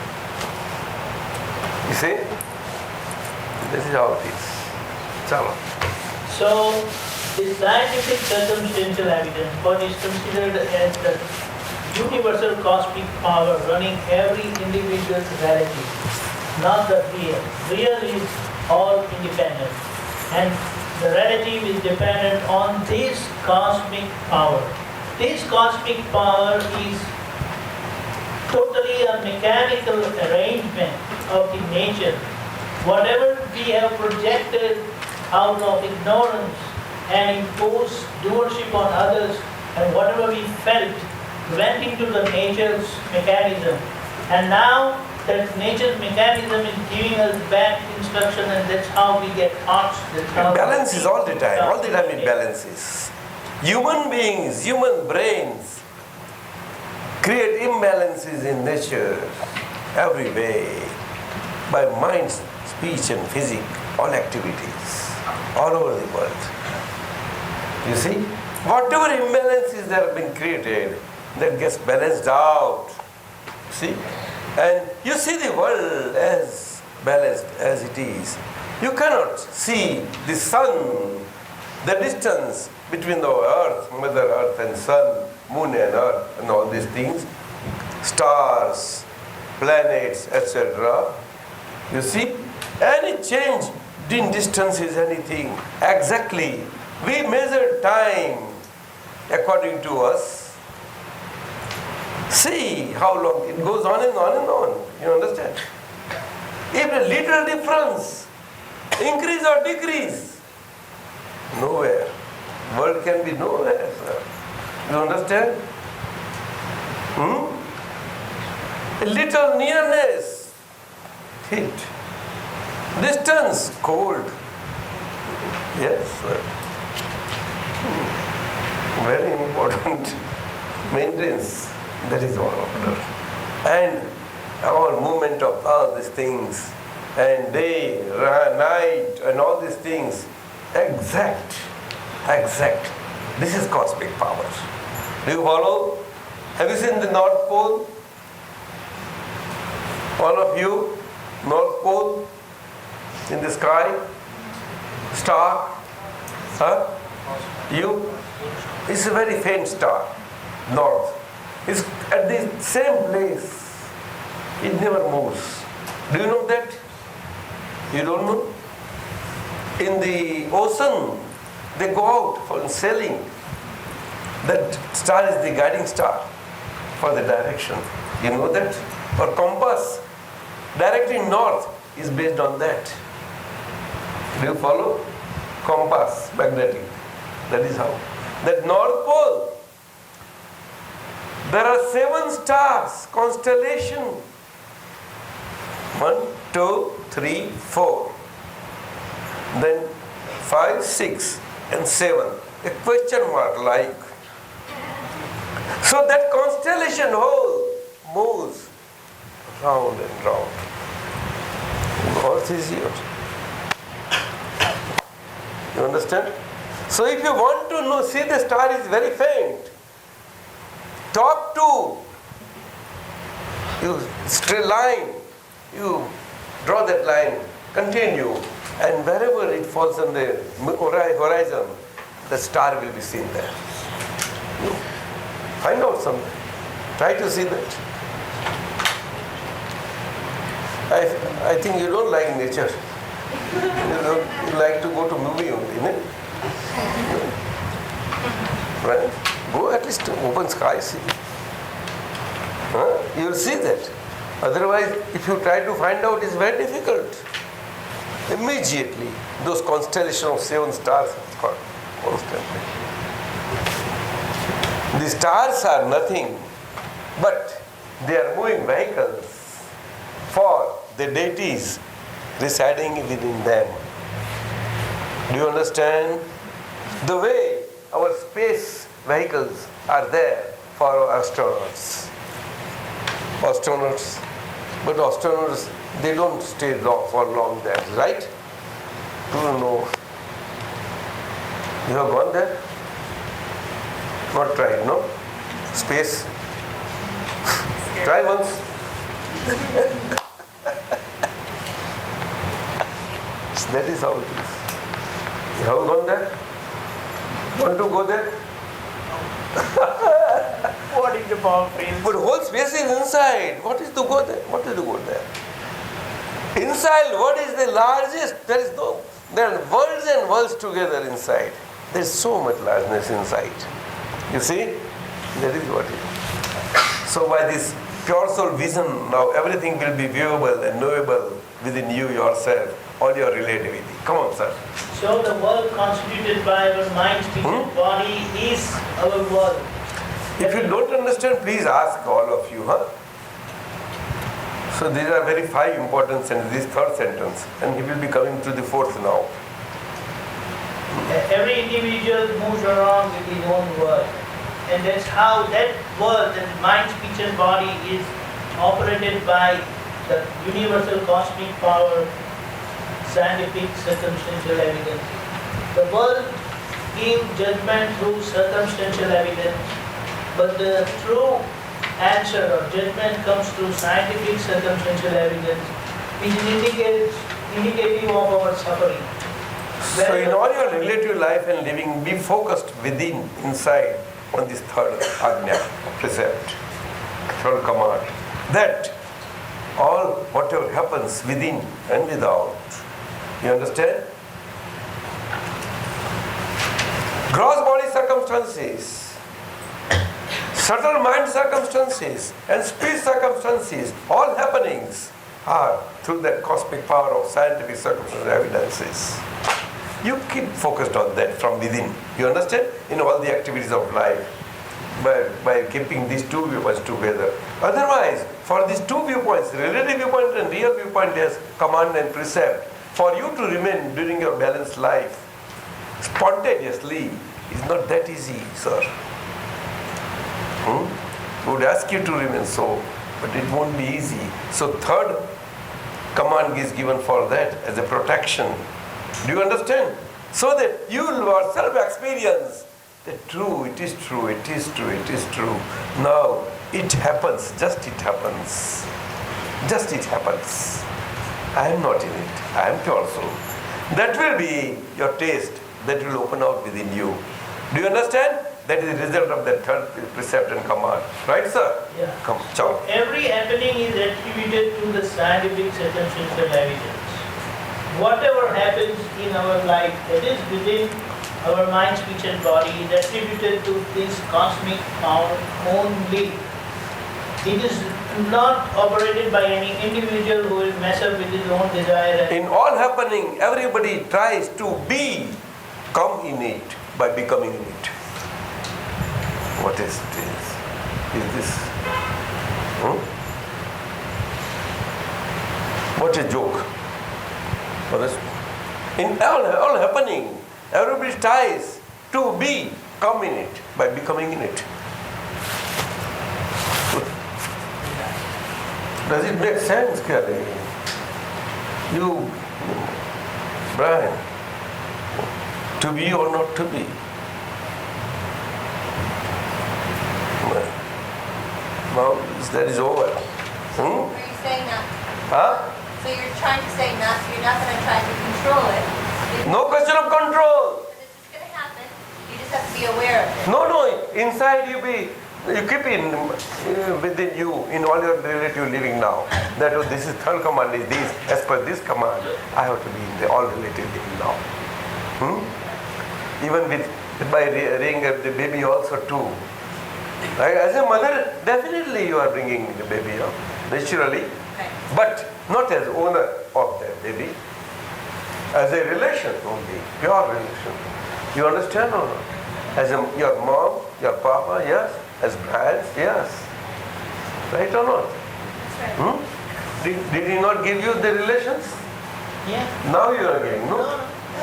You see? This is how it is. Chalo.
So, the scientific circumstantial evidence, what is considered as the universal cosmic power running every individual's reality, not the real. Real is all independent, and the relative is dependent on this cosmic power. This cosmic power is totally a mechanical arrangement of the nature. Whatever we have projected out of ignorance and imposed doership on others, and whatever we felt went into the nature's mechanism. And now that nature's mechanism is giving us back instruction, and that's how we get thoughts.
Balance is all the time it balances. Human beings, human brains create imbalances in nature every way by minds, speech and physics, all activities, all over the world. You see, whatever imbalances that have been created, that gets balanced out. See? And you see the world as balanced as it is. You cannot see the sun, the distance between the earth, Mother Earth and sun, moon and earth and all these things, stars, planets, etc. You see? Any change in distance is anything. Exactly. We measure time according to us. See how long it goes on and on and on. You understand? If a little difference, increase or decrease, nowhere. World can be nowhere, sir. You understand? A little nearness, heat. Distance, cold. Yes, sir. Very important maintenance. That is all order. And our movement of all these things, and day, night, and all these things, exact. This is cosmic power. Do you follow? Have you seen the North Pole? All of you, North Pole in the sky, star, huh? You? It's a very faint star, north. It's at the same place. It never moves. Do you know that? You don't know? In the ocean, they go out for sailing. That star is the guiding star for the direction. You know that? Or compass, directing north is based on that. Do you follow? Compass, magnetic. That is how. That North Pole, there are 7 stars, constellation. 1, 2, 3, 4. Then 5, 6 and 7. A question mark like. So that constellation whole moves round and round. Earth is here. You understand? So if you want to know, see the star is very faint. Top 2. You straight line. You draw that line. Continue. And wherever it falls on the horizon, the star will be seen there. You find out something. Try to see that. I think you don't like nature. You like to go to movie only, no? Right? Go at least to open sky, see. Huh? You will see that. Otherwise, if you try to find out, it's very difficult. Immediately, those constellations of 7 stars are caught constantly. The stars are nothing, but they are moving vehicles for the deities residing within them. Do you understand? The way our space vehicles are there for our astronauts. But astronauts, they don't stay for long there, right? Do you know? You have gone there? Not tried, no? Space? Try once. That is how it is. You have gone there? Want to go there?
What is the boundaries?
But whole space is inside. What is to go there? What is to go there? Inside, what is the largest? There are worlds and worlds together inside. There is so much largeness inside. You see? That is what it is. So by this pure soul vision, now everything will be viewable and knowable within you yourself, all your relativity. Come on, sir.
So the world constituted by our mind, speech and body is our world.
If you don't understand, please ask all of you, huh? So these are very 5 important sentences, this 3rd sentence, and he will be coming to the 4th now.
Every individual moves around with his own world. And that's how that world, that mind, speech and body is operated by the universal cosmic power, scientific circumstantial evidence. The world gives judgment through circumstantial evidence, but the true answer or judgment comes through scientific circumstantial evidence, which is indicative of our suffering.
So in all your relative life and living, be focused within, inside, on this 3rd ajna, precept, 3rd command, that all whatever happens within and without, you understand? Gross body circumstances, subtle mind circumstances, and speech circumstances, all happenings are through that cosmic power of scientific circumstantial evidences. You keep focused on that from within. You understand? In all the activities of life. By keeping these 2 viewpoints together. Otherwise, for these 2 viewpoints, relative viewpoint and real viewpoint as command and precept, for you to remain during your balanced life spontaneously is not that easy, sir. We would ask you to remain so, but it won't be easy. So 3rd command is given for that as a protection. Do you understand? So that you yourself experience that true, it is true, it is true, it is true. Now it happens, just it happens. Just it happens. I am not in it. I am pure soul. That will be your taste that will open out within you. Do you understand? That is the result of that 3rd precept and command. Right, sir?
Yeah.
Come, ciao.
Every happening is attributed to the scientific circumstantial evidence. Whatever happens in our life that is within our mind, speech and body is attributed to this cosmic power only. It is not operated by any individual who will mess up with his own desire.
In all happening, everybody tries to come in it by becoming in it. What is this? Is this? What a joke. In all happening, everybody tries to come in it by becoming in it. Does it make sense, Kelly? You, Brian, to be or not to be? Now that is over.
Are you saying that?
Huh?
So you're trying to say not, you're not going to try to control it.
No question of control.
Because it's just going to happen. You just have to be aware of it.
No. Inside you keep in within you, in all your relative living now. That this is third command is this. As per this command, I have to be in the all relative living now. Even by rearing up the baby also too. As a mother, definitely you are bringing the baby up naturally, but not as owner of that baby, as a relation only, pure relation. You understand or not? As your mom, your papa, yes. As brands, yes. Right or not?
Right.
Did he not give you the relations?
Yeah.
Now you are giving, no?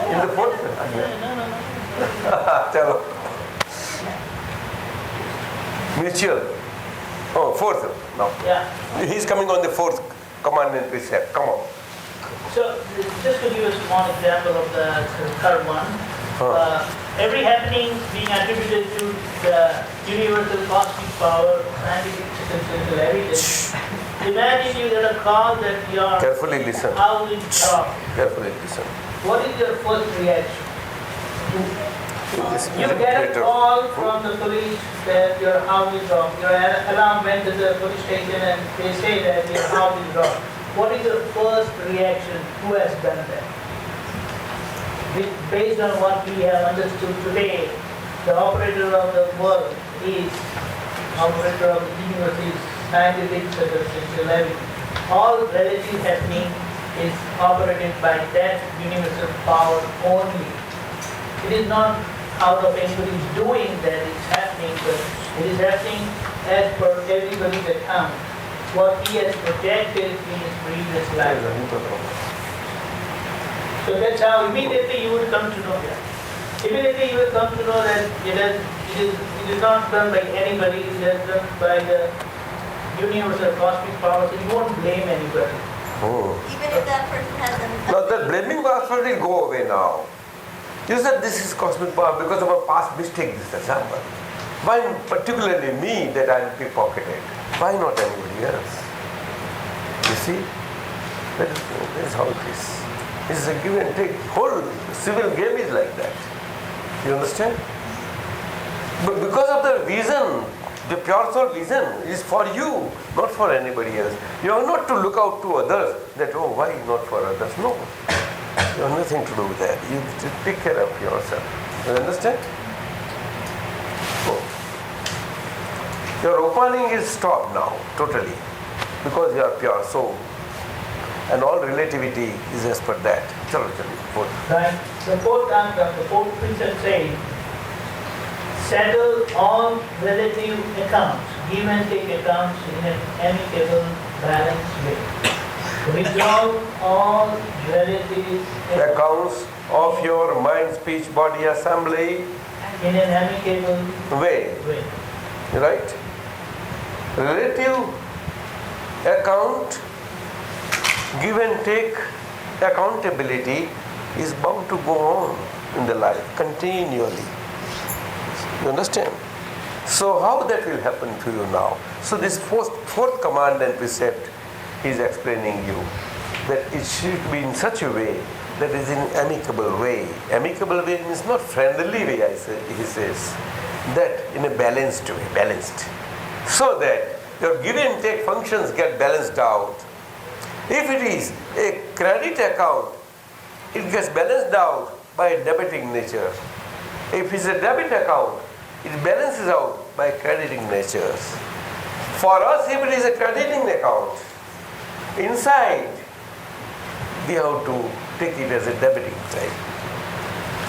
In the fourth.
No.
Chalo. Mutual. Oh, fourth now.
Yeah.
He's coming on the fourth commandment precept. Come on.
So just to give a small example of the third one, every happening being attributed to the universal cosmic power, scientific physical evidence. Imagine you get a call that you are
Carefully listen.
howling dog.
Carefully listen.
What is your first reaction? You get a call from the police that your house is wrong. Your alarm went to the police station and they say that your house is wrong. What is your first reaction? Who has done that? Based on what we have understood today, the operator of the world is operator of the universe is scientific circumstantial. All relative happening is operated by that universal power only. It is not out of anybody's doing that it's happening, but it is happening as per everybody's account. What he has projected in his previous life. So that's how immediately you would come to know that. Immediately you will come to know that it is not done by anybody, it is done by the universal cosmic power, so you won't blame anybody.
Even if that person has an...
Now the blaming aspect will go away now. You said this is cosmic power because of a past mistake, this has happened. Why particularly me that I am pickpocketed? Why not anybody else? You see? That is how it is. This is a give and take. Whole civil game is like that. You understand? But because of the reason, the pure soul vision is for you, not for anybody else. You are not to look out to others that, oh, why not for others? No. You have nothing to do with that. You take care of yourself. You understand? Oh. Your opening is stopped now, totally, because you are pure soul. And all relativity is as per that. Chalo, fourth.
Right. The fourth answer, the fourth precept says, settle all relative accounts, give and take accounts in an amicable, balanced way. Resolve all relative
Accounts of your mind, speech, body, assembly
in an amicable
way.
way.
Right? Relative account, give and take accountability is bound to go on in the life continually. You understand? So how that will happen to you now? So this fourth command and precept is explaining you that it should be in such a way that is in amicable way. Amicable way means not friendly way, he says. That in a balanced way, balanced. So that your give and take functions get balanced out. If it is a credit account, it gets balanced out by a debiting nature. If it's a debit account, it balances out by crediting natures. For us, if it is a crediting account, inside we have to take it as a debiting type.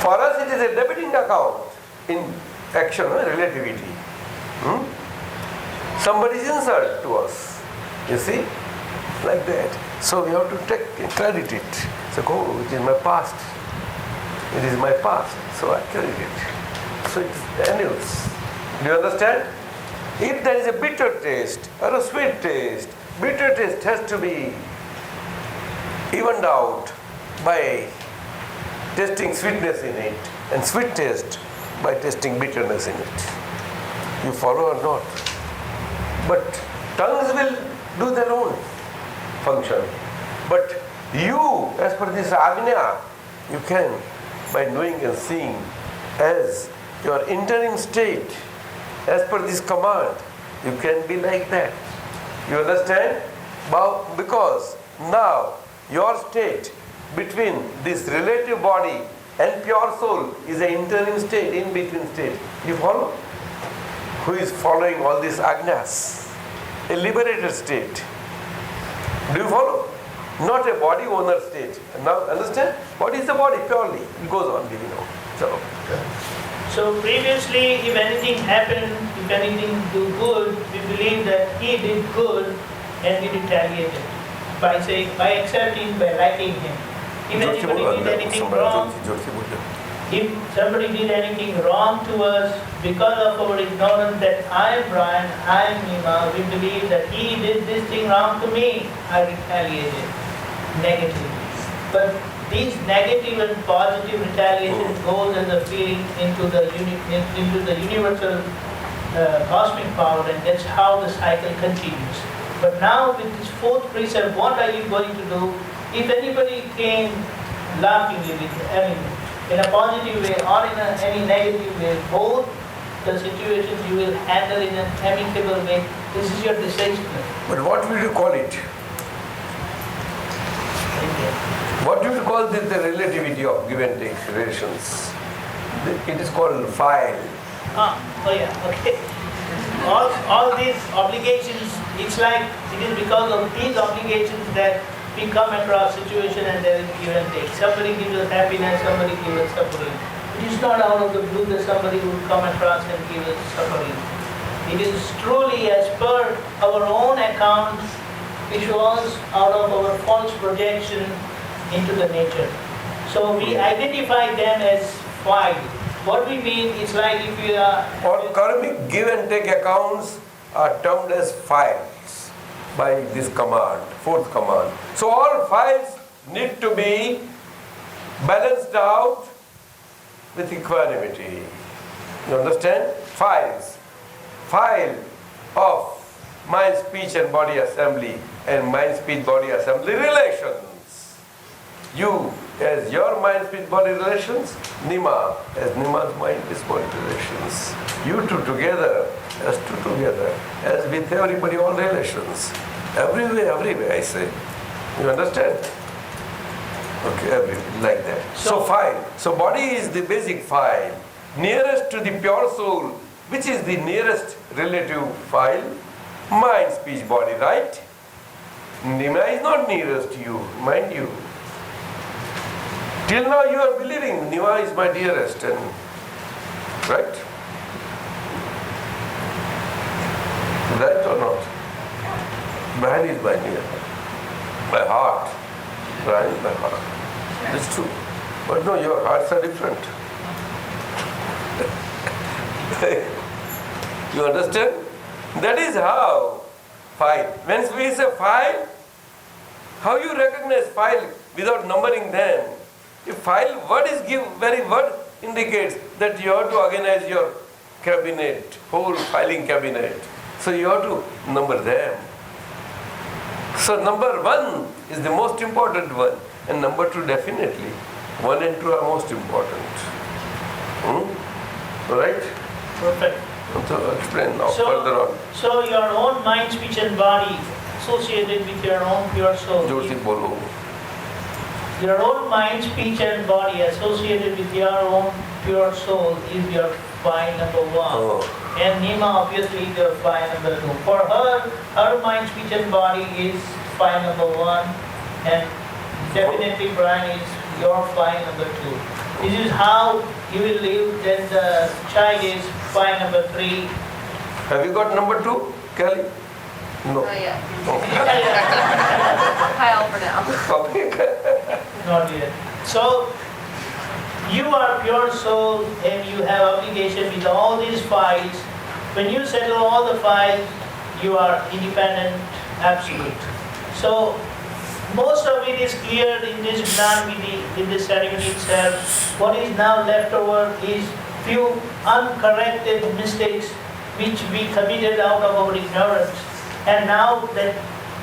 For us, it is a debiting account in action, relativity. Somebody is insult to us. You see? like that. So we have to credit it. So, oh, it is my past. It is my past. So I credit it. So it annuls. Do you understand? If there is a bitter taste or a sweet taste, bitter taste has to be evened out by tasting sweetness in it, and sweet taste by tasting bitterness in it. You follow or not? But tongues will do their own function. But you, as per this Agnya, you can, by knowing and seeing, as your interim state, as per this command, you can be like that. You understand? Because now your state between this relative body and pure soul is an interim state, in between state. You follow? Who is following all these agnas? A liberated state. Do you follow? Not a body owner state. Now understand? What is the body purely? It goes on giving out.
So previously, if anything happened, if anything do good, we believe that he did good and we retaliated by saying, by accepting, by liking him. If anybody did anything wrong, if somebody did anything wrong to us because of our ignorance that I am Brian, I am Nima, we believe that he did this thing wrong to me, I retaliated negatively. But these negative and positive retaliation goes as a feeling into the universal cosmic power, and that's how the cycle continues. But now with this fourth precept, what are you going to do? If anybody came laughingly in a positive way or in any negative way, both the situations you will handle in an amicable way. This is your decision.
But what will you call it? What do you call this, the relativity of give and take relations? It is called file.
Okay. All these obligations, it's like it is because of these obligations that we come across situation and there is give and take. Somebody gives us happiness, somebody gives us suffering. It is not out of the blue that somebody would come across and give us suffering. It is truly as per our own account, which was out of our false projection into the nature. So we identify them as file. What we mean is like if you are...
All karmic give and take accounts are termed as files by this command, fourth command. So all files need to be balanced out with equanimity. You understand? Files. File of mind, speech and body assembly and mind, speech, body assembly relations. You as your mind, speech, body relations, Nima as Nima's mind, speech, body relations. You two together as two together, as with everybody, all relations. Everywhere, I say. You understand? Okay, everywhere, like that. So file. So body is the basic file. Nearest to the pure soul, which is the nearest relative file? Mind, speech, body, right? Nima is not nearest to you, mind you. Till now you are believing Nima is my dearest, and right? Right or not? Brian is my near, my heart. Brian is my heart. It's true. But no, your hearts are different. You understand? That is how file. When we say file, how you recognize file without numbering them? If file word is very word indicates that you have to organize your cabinet, whole filing cabinet. So you have to number them. So number 1 is the most important one, and number 2 definitely. 1 and 2 are most important. Right?
Perfect.
So explain now further on.
So your own mind, speech and body associated with your own pure soul.
Jyoti bolo.
Your own mind, speech and body associated with your own pure soul is your file number 1.
Oh.
And Nima obviously is your file number 2. For her mind, speech and body is file number 1, and definitely Brian is your file number 2. This is how you will live. Then the child is file number 3.
Have you got number 2, Kelly? No.
Oh, yeah.
Okay.
Pile for now.
Okay.
Not yet. So, you are pure soul and you have obligation with all these files. When you settle all the files, you are independent, absolute. So, most of it is cleared in this Gnani, in this ceremony itself. What is now left over is few uncorrected mistakes which we committed out of our ignorance. And now that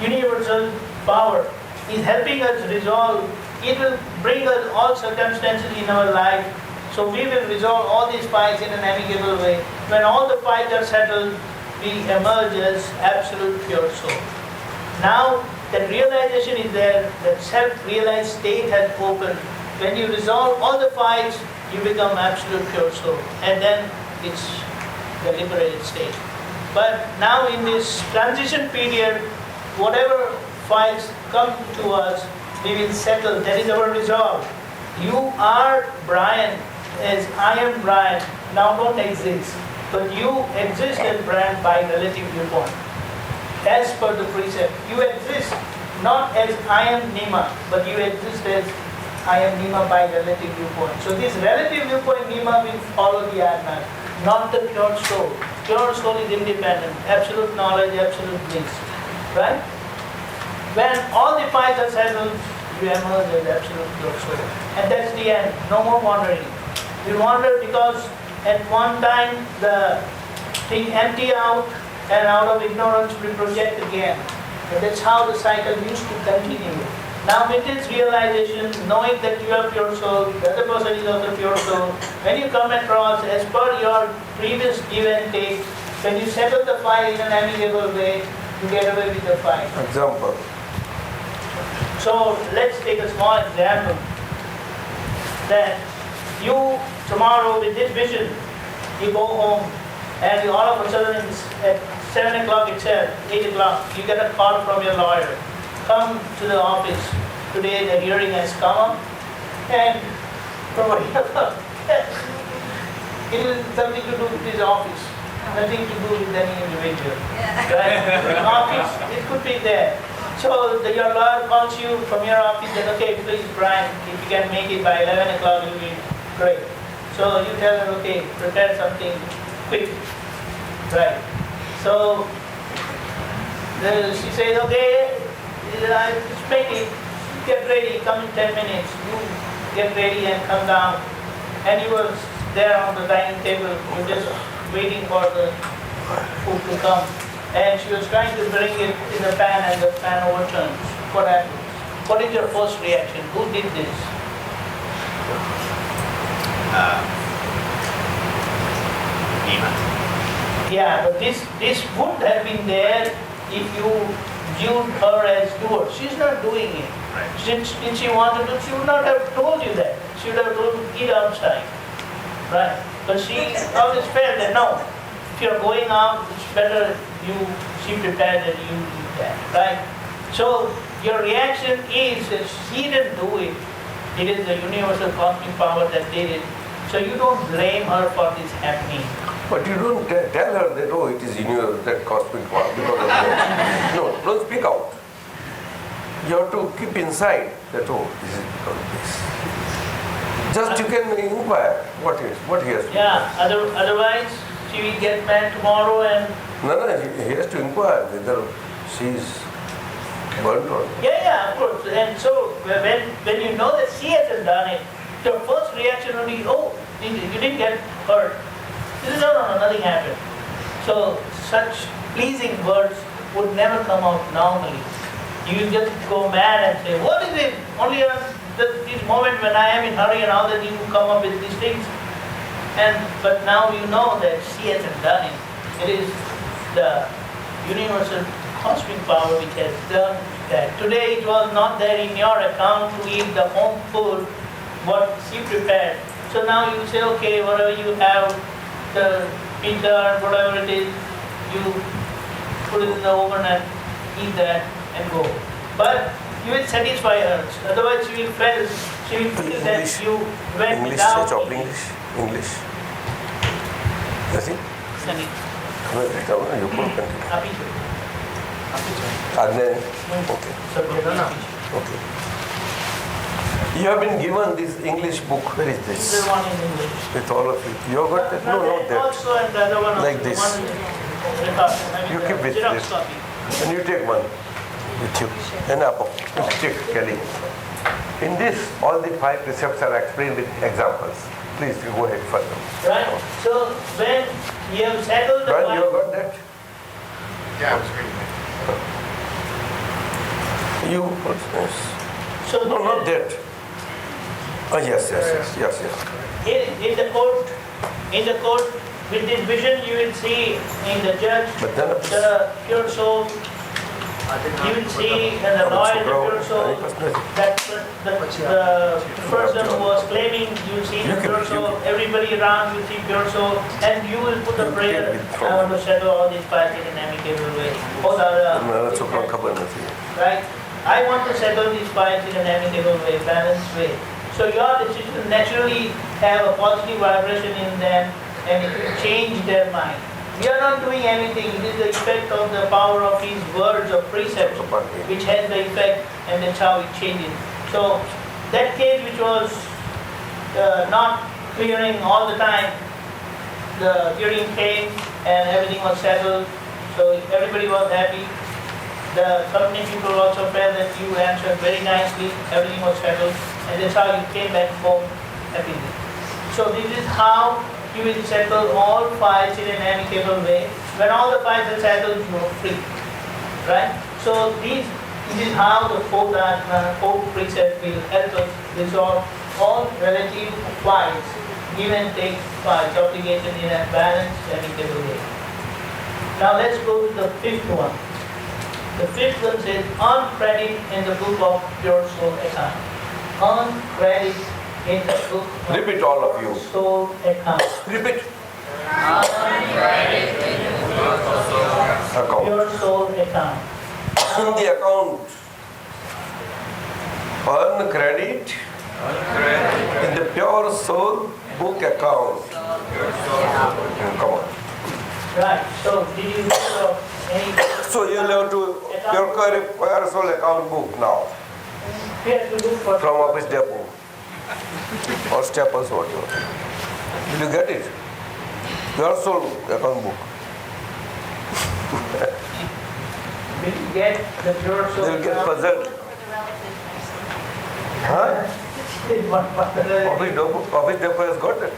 universal power is helping us resolve, it will bring us all circumstances in our life. So we will resolve all these files in an amicable way. When all the files are settled, we emerge as absolute pure soul. Now that realization is there, that self-realized state has opened. When you resolve all the files, you become absolute pure soul. And then it's the liberated state. But now in this transition period, whatever files come to us, we will settle. That is our resolve. You are Brian, as I am Brian, now don't exist. But you exist as Brian by relative viewpoint. As per the precept, you exist not as I am Nima, but you exist as I am Nima by relative viewpoint. So this relative viewpoint Nima will follow the Adnan, not the pure soul. Pure soul is independent, absolute knowledge, absolute bliss. Right? When all the files are settled, you emerge as absolute pure soul. And that's the end. No more wandering. We wander because at one time the thing empty out, and out of ignorance we project again. And that's how the cycle used to continue. Now with this realization, knowing that you are pure soul, the other person is also pure soul, when you come across, as per your previous give and take, when you settle the file in an amicable way, you get away with the file.
Example.
So let's take a small example. That you tomorrow with this vision, you go home and all of a sudden at 7 o'clock itself, 8 o'clock, you get a call from your lawyer. Come to the office. Today the hearing has come up and it is something to do with his office, nothing to do with any individual. Right? Office, it could be there. So your lawyer calls you from your office and okay, please Brian, if you can make it by 11 o'clock, it will be great. So you tell her, okay, prepare something quick. Right. So she says, okay, just make it, get ready, come in 10 minutes. You get ready and come down. And you were there on the dining table, you're just waiting for the food to come. And she was trying to bring it in the pan and the pan overturns. What happened? What is your first reaction? Who did this?
Nima.
Yeah, but this would have been there if you viewed her as doer. She's not doing it.
Right.
Since she wanted to, she would not have told you that. She would have told you to eat outside. Right? But she always felt that no, if you're going out, it's better she prepared and you eat that. Right? So your reaction is that she didn't do it. It is the universal cosmic power that did it. So you don't blame her for this happening.
But you don't tell her that, oh, it is in your, that cosmic power because of that. No, don't speak out. You have to keep inside that, oh, this is because of this. Just you can inquire what he has to do.
Yeah, otherwise she will get mad tomorrow and...
No, he has to inquire whether she is burnt or not.
Yeah, of course. And so when you know that she hasn't done it, your first reaction will be, oh, you didn't get hurt. This is no, nothing happened. So such pleasing words would never come out normally. You just go mad and say, what is it? Only this moment when I am in hurry and all that you come up with these things. But now you know that she hasn't done it. It is the universal cosmic power which has done that. Today it was not there in your account to eat the home food, what she prepared. So now you say, okay, whatever you have, the pizza and whatever it is, you put it in the oven and eat that and go. But you will satisfy her. Otherwise she will feel that you went
English,
without
chopped
eating.
English. Nothing?
Sunny.
You could continue.
Happy.
Gnani? Okay. Okay. You have been given this English book. Where is
This
this?
is one in English.
With all of you. You have got that? No, not that.
Also, and the other one
Like
also,
this.
one
You keep it
Xerox
this.
copy.
And you take one with you. And Apo, you take Kelly. In this, all the 5 precepts are explained with examples. Please, you go ahead further.
Right? So when you have settled the
Brian, you have
mind,
got that?
Yeah, I was reading it.
You also, yes.
so
No, not that. Oh, yes.
in the court, with this vision you will see in the judge,
But then
the pure soul, you will see in the lawyer, the pure soul, that the person who was claiming, you will see the pure soul, everybody around you see pure soul, and you will put a prayer, I want to settle all these fights in an amicable way. Both are right? I want to settle these fights in an amicable way, balanced way. So your decision naturally have a positive vibration in them and it will change their mind. We are not doing anything. It is the effect of the power of his words of precepts which has the effect, and that's how it changes. So that case which was not clearing all the time, the hearing came and everything was settled. So everybody was happy. The company people also felt that you answered very nicely, everything was settled, and that's how you came back home happily. So this is how you will settle all fights in an amicable way. When all the fights are settled, you are free. Right? So this is how the fourth precept will help us resolve all relative fights, give and take fights, obligation in a balanced, amicable way. Now let's go to the fifth one. The fifth one says, earn credit in the book of pure soul account. Earn credit in the book of
Repeat all of you.
soul account.
Repeat. Account.
Pure soul account.
In the account, earn credit in the pure soul book account. Come on.
Right. So did you know of any?
So you have to pure soul account book now
We have to look for
from office depot or staples whatever. Did you get it? Pure soul account book.
Will you get the pure soul
They will get
account?
puzzled. Huh? Office depot has got it.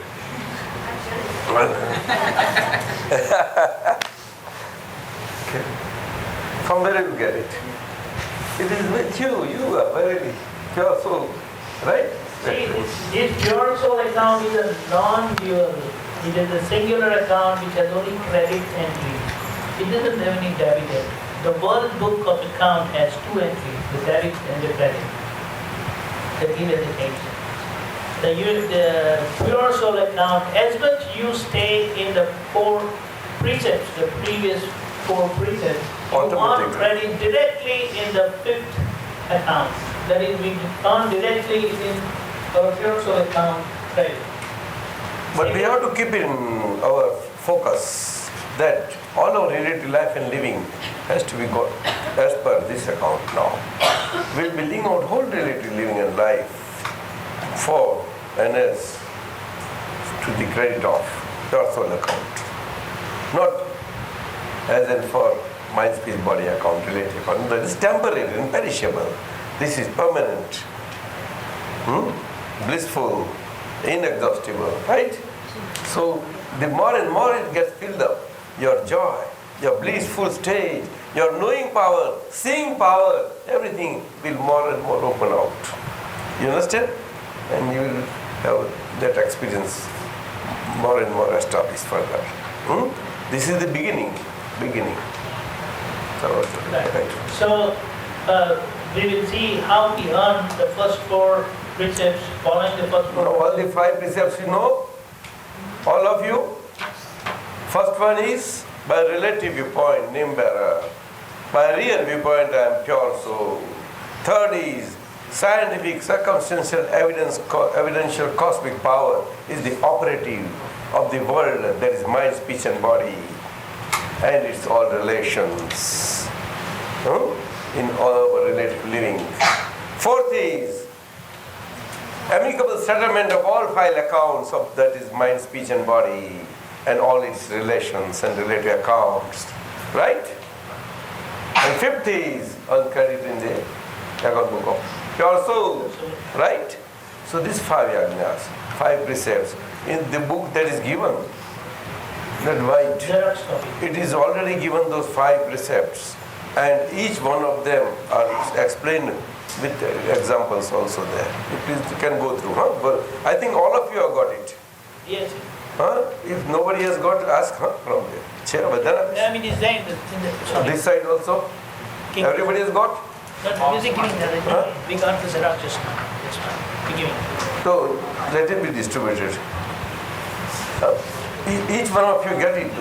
Okay. From where you get it? It is with you. You are very pure soul, right?
See, this pure soul account is a non-dual. It is a singular account which has only credit and debit. It doesn't have any debit. The world book of account has 2 entries, the debit and the credit. The give and the take. The pure soul account, as much you stay in the 4 precepts, the previous 4 precepts, you earn
Automatically.
credit directly in the 5th account. That is, we earn directly in our pure soul account credit.
But we have to keep in our focus that all our related life and living has to be got as per this account now. We'll be living out whole related living and life for and as to the credit of your soul account. Not as in for mind, spirit, body account, related account. That is temporary, imperishable. This is permanent, blissful, inexhaustible, right? So the more and more it gets filled up, your joy, your blissful state, your knowing power, seeing power, everything will more and more open out. You understand? And you will have that experience more and more established further. This is the beginning.
Right. So we will see how we earn the first 4 precepts, following the first 4.
Now all the 5 precepts you know, all of you. First one is by relative viewpoint, name bearer. By real viewpoint, I am pure soul. Third is scientific, circumstantial evidential cosmic power is the operative of the world, that is mind, speech and body, and its all relations. in all our relative living. Fourth is amicable settlement of all file accounts of that is mind, speech and body and all its relations and related accounts. Right? And fifth is uncredited in the account book of pure soul. Right? So these 5 yajnas, 5 precepts in the book that is given, that white, it is already given those 5 precepts and each one of them are explained with examples also there. You can go through. Huh? But I think all of you have got it.
Yes.
Huh? If nobody has got, ask from there.
I mean, it's there in the
This side also?
King.
Everybody has got?
Not music giving that. We got the Xerox just now. That's fine. We're giving.
So let it be distributed. Each one of you get it.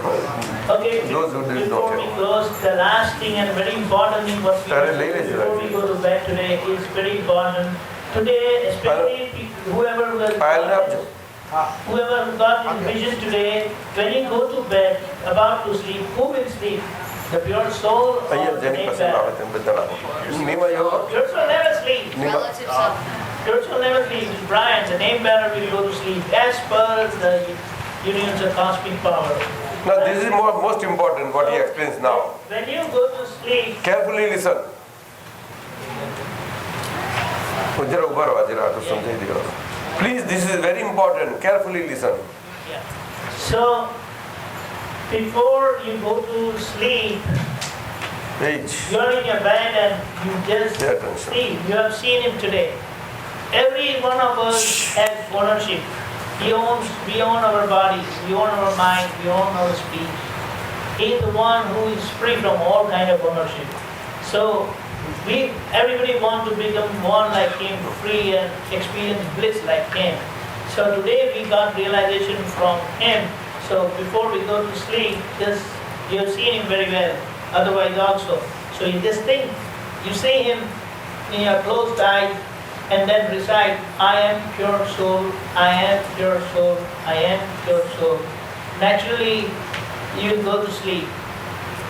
Okay,
Those who did
before
not
we
have.
close, the last thing and very important thing what we before we go to bed today is very important. Today, especially whoever got his vision today, when you go to bed, about to sleep, who will sleep? The pure soul or the name bearer? Pure soul never sleeps.
Relatives of
Pure soul never sleeps. Brian, the name bearer will go to sleep as per the unions of cosmic power.
Now this is most important what he explains now.
When you go to sleep,
Carefully listen. Please, this is very important. Carefully listen.
yeah. So before you go to sleep,
Page.
you are in your bed and you just
Pay attention.
sleep. You have seen him today. Every one of us has ownership. We own our bodies, we own our mind, we own our speech. He is the one who is free from all kind of ownership. So everybody wants to become one like him, free and experience bliss like him. So today we got realization from him. So before we go to sleep, just you have seen him very well. Otherwise also. So in this thing, you see him in your closed eyes. And then recite, I am pure soul, I am pure soul, I am pure soul. Naturally, you will go to sleep.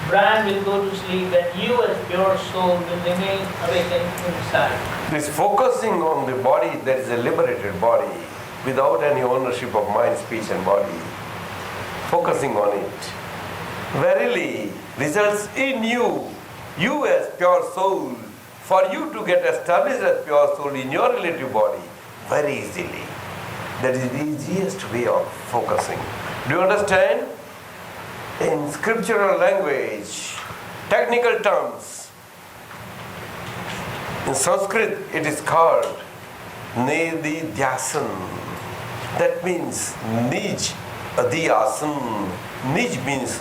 Brian will go to sleep and you as pure soul will remain awakened inside.
This focusing on the body, that is a liberated body, without any ownership of mind, speech and body, focusing on it, verily results in you as pure soul, for you to get established as pure soul in your relative body very easily. That is the easiest way of focusing. Do you understand? In scriptural language, technical terms, in Sanskrit it is called Nididhyasan. That means Nij Adhyasan. Nij means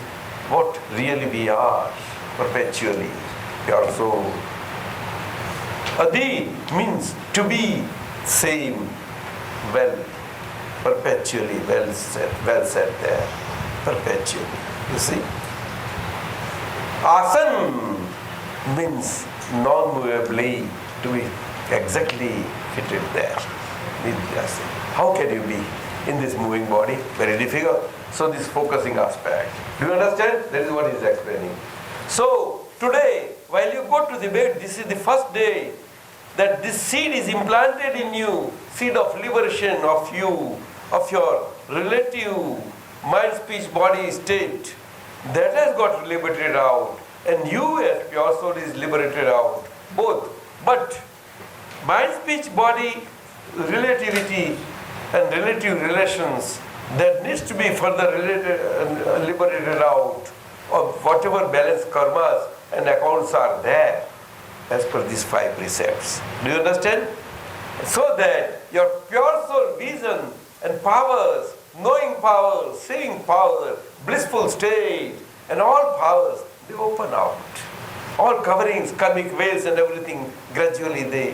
what really we are perpetually, pure soul. Adi means to be same, well, perpetually, well said there, perpetually, you see. Asan means non-movably, to be exactly fitted there. How can you be in this moving body? Very difficult. So this focusing aspect. Do you understand? That is what he is explaining. So today, while you go to the bed, this is the first day that this seed is implanted in you, seed of liberation of you, of your relative mind, speech, body state. That has got liberated out, and you as pure soul is liberated out, both. But mind, speech, body, relativity and relative relations, that needs to be further liberated out of whatever balance karmas and accounts are there as per these 5 precepts. Do you understand? So that your pure soul vision and powers, knowing power, seeing power, blissful state, and all powers, they open out. All coverings, karmic veils and everything, gradually they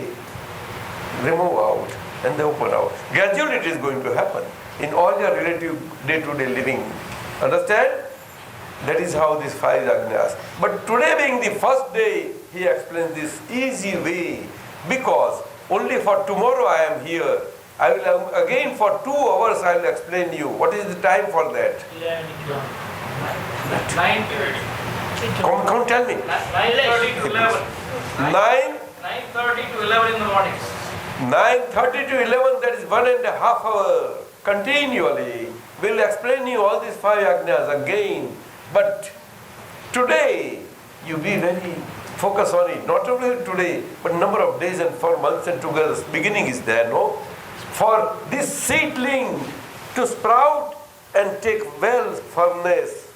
remove out and they open out. Gradually it is going to happen in all your relative day-to-day living. Understand? That is how these 5 ajnas. But today being the first day, he explains this easy way, because only for tomorrow I am here. I will again for 2 hours I will explain you. What is the time for that?
11 o'clock.
9:30.
Come tell me.
9:30 to 11. 9:30 to 11 in the morning.
9:30 to 11, that is 1.5 hours continually. We'll explain you all these 5 ajnas again. But today, you be very focused on it. Not only today, but number of days and for months and together. Beginning is there, no? For this seedling to sprout and take well firmness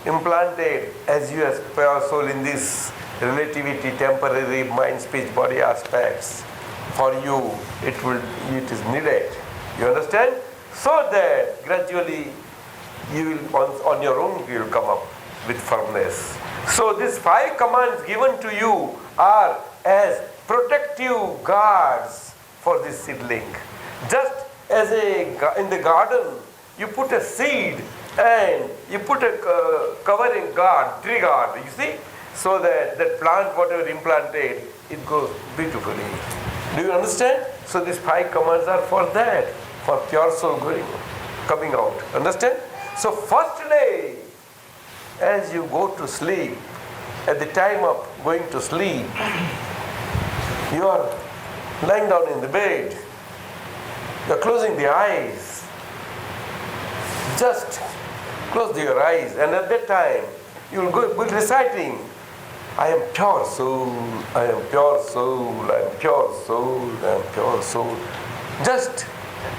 implanted as you as pure soul in this relativity, temporary mind, speech, body aspects. For you, it is needed. You understand? So that gradually you will, on your own, you will come up with firmness. So these 5 commands given to you are as protective guards for this seedling. Just as in the garden, you put a seed and you put a covering guard, tree guard, you see, so that that plant, whatever implanted, it goes beautifully. Do you understand? So these 5 commands are for that, for pure soul coming out. Understand? So first day, as you go to sleep, at the time of going to sleep, you are lying down in the bed, you are closing the eyes. Just close your eyes, and at that time, you will go reciting, I am pure soul, I am pure soul, I am pure soul, I am pure soul. Just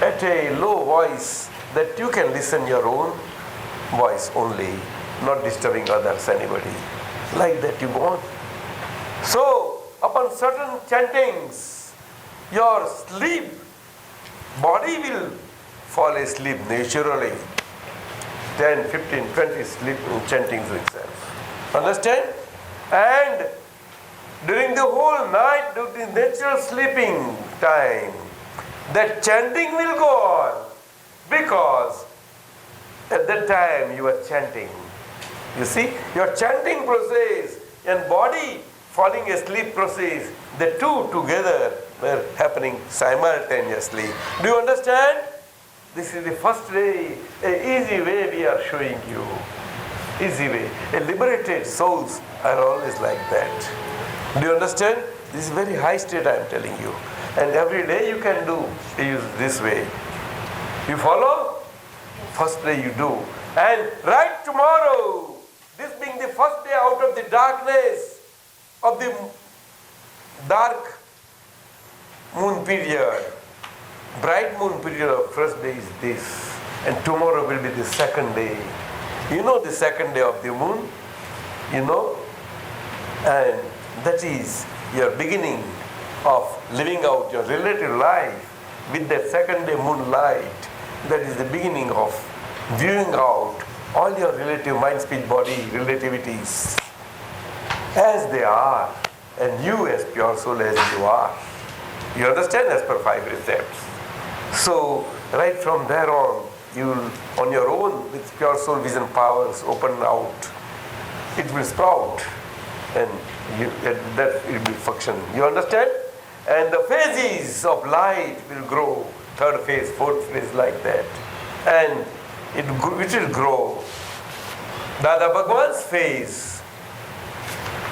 at a low voice that you can listen your own voice only, not disturbing others, anybody. Like that you go on. So, upon certain chantings, your sleep, body will fall asleep naturally. 10, 15, 20 sleep chantings itself. Understand? And during the whole night, during the natural sleeping time, that chanting will go on, because at that time you are chanting. You see, your chanting process and body falling asleep process, the two together were happening simultaneously. Do you understand? This is the first way, an easy way we are showing you. Easy way. Liberated souls are always like that. Do you understand? This is very high state I am telling you. And every day you can use this way. You follow? First day you do. And right tomorrow, this being the first day out of the darkness of the dark moon period, bright moon period of first day is this. And tomorrow will be the second day. You know the second day of the moon? You know? And that is your beginning of living out your relative life with that second day moonlight. That is the beginning of viewing out all your relative mind, speech, body relativities as they are, and you as pure soul as you are. You understand? As per 5 precepts. So right from there on, you will, on your own, with pure soul vision powers open out, it will sprout, and that will be functioning. You understand? And the phases of light will grow. 3rd phase, 4th phase, like that. And it will grow. Dada Bhagwan's phase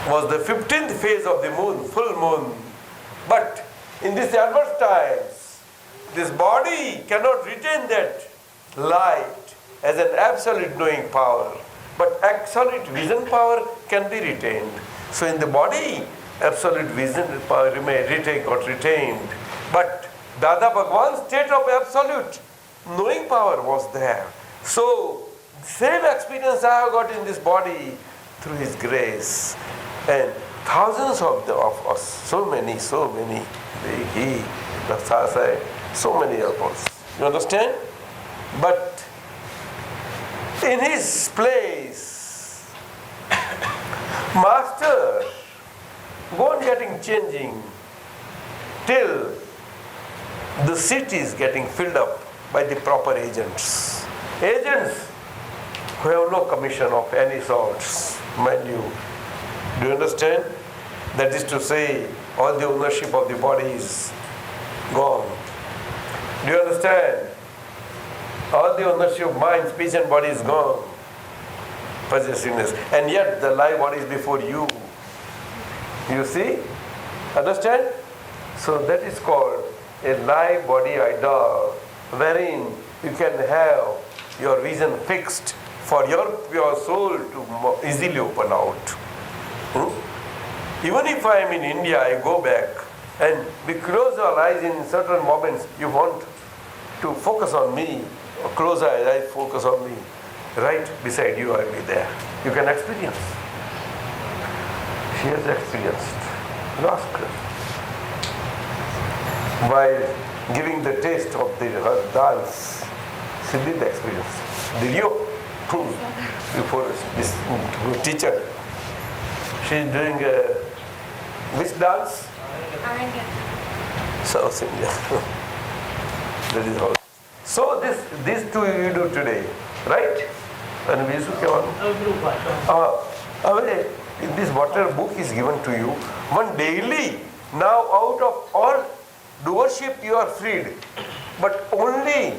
was the 15th phase of the moon, full moon. But in these adverse times, this body cannot retain that light as an absolute knowing power. But absolute vision power can be retained. So in the body, absolute vision power got retained. But Dada Bhagwan's state of absolute knowing power was there. So same experience I have got in this body through his grace. And thousands of us, so many, he, Sasai, so many of us. You understand? But in his place, Master, go on getting changing till the city is getting filled up by the proper agents. Agents who have no commission of any sorts, mind you. Do you understand? That is to say, all the ownership of the body is gone. Do you understand? All the ownership of mind, speech and body is gone. possessiveness. And yet the live body is before you. You see? Understand? So that is called a live body idol, wherein you can have your vision fixed for your pure soul to easily open out. Even if I am in India, I go back and we close our eyes in certain moments. You want to focus on me, or close our eyes, focus on me. Right beside you, I will be there. You can experience. She has experienced. You ask her. While giving the taste of her dance, she did the experience. Did you? Before this teacher, she is doing which dance? South India. That is how. So these two you do today, right? And we used to this water book is given to you. One daily. Now out of all doership you are freed, but only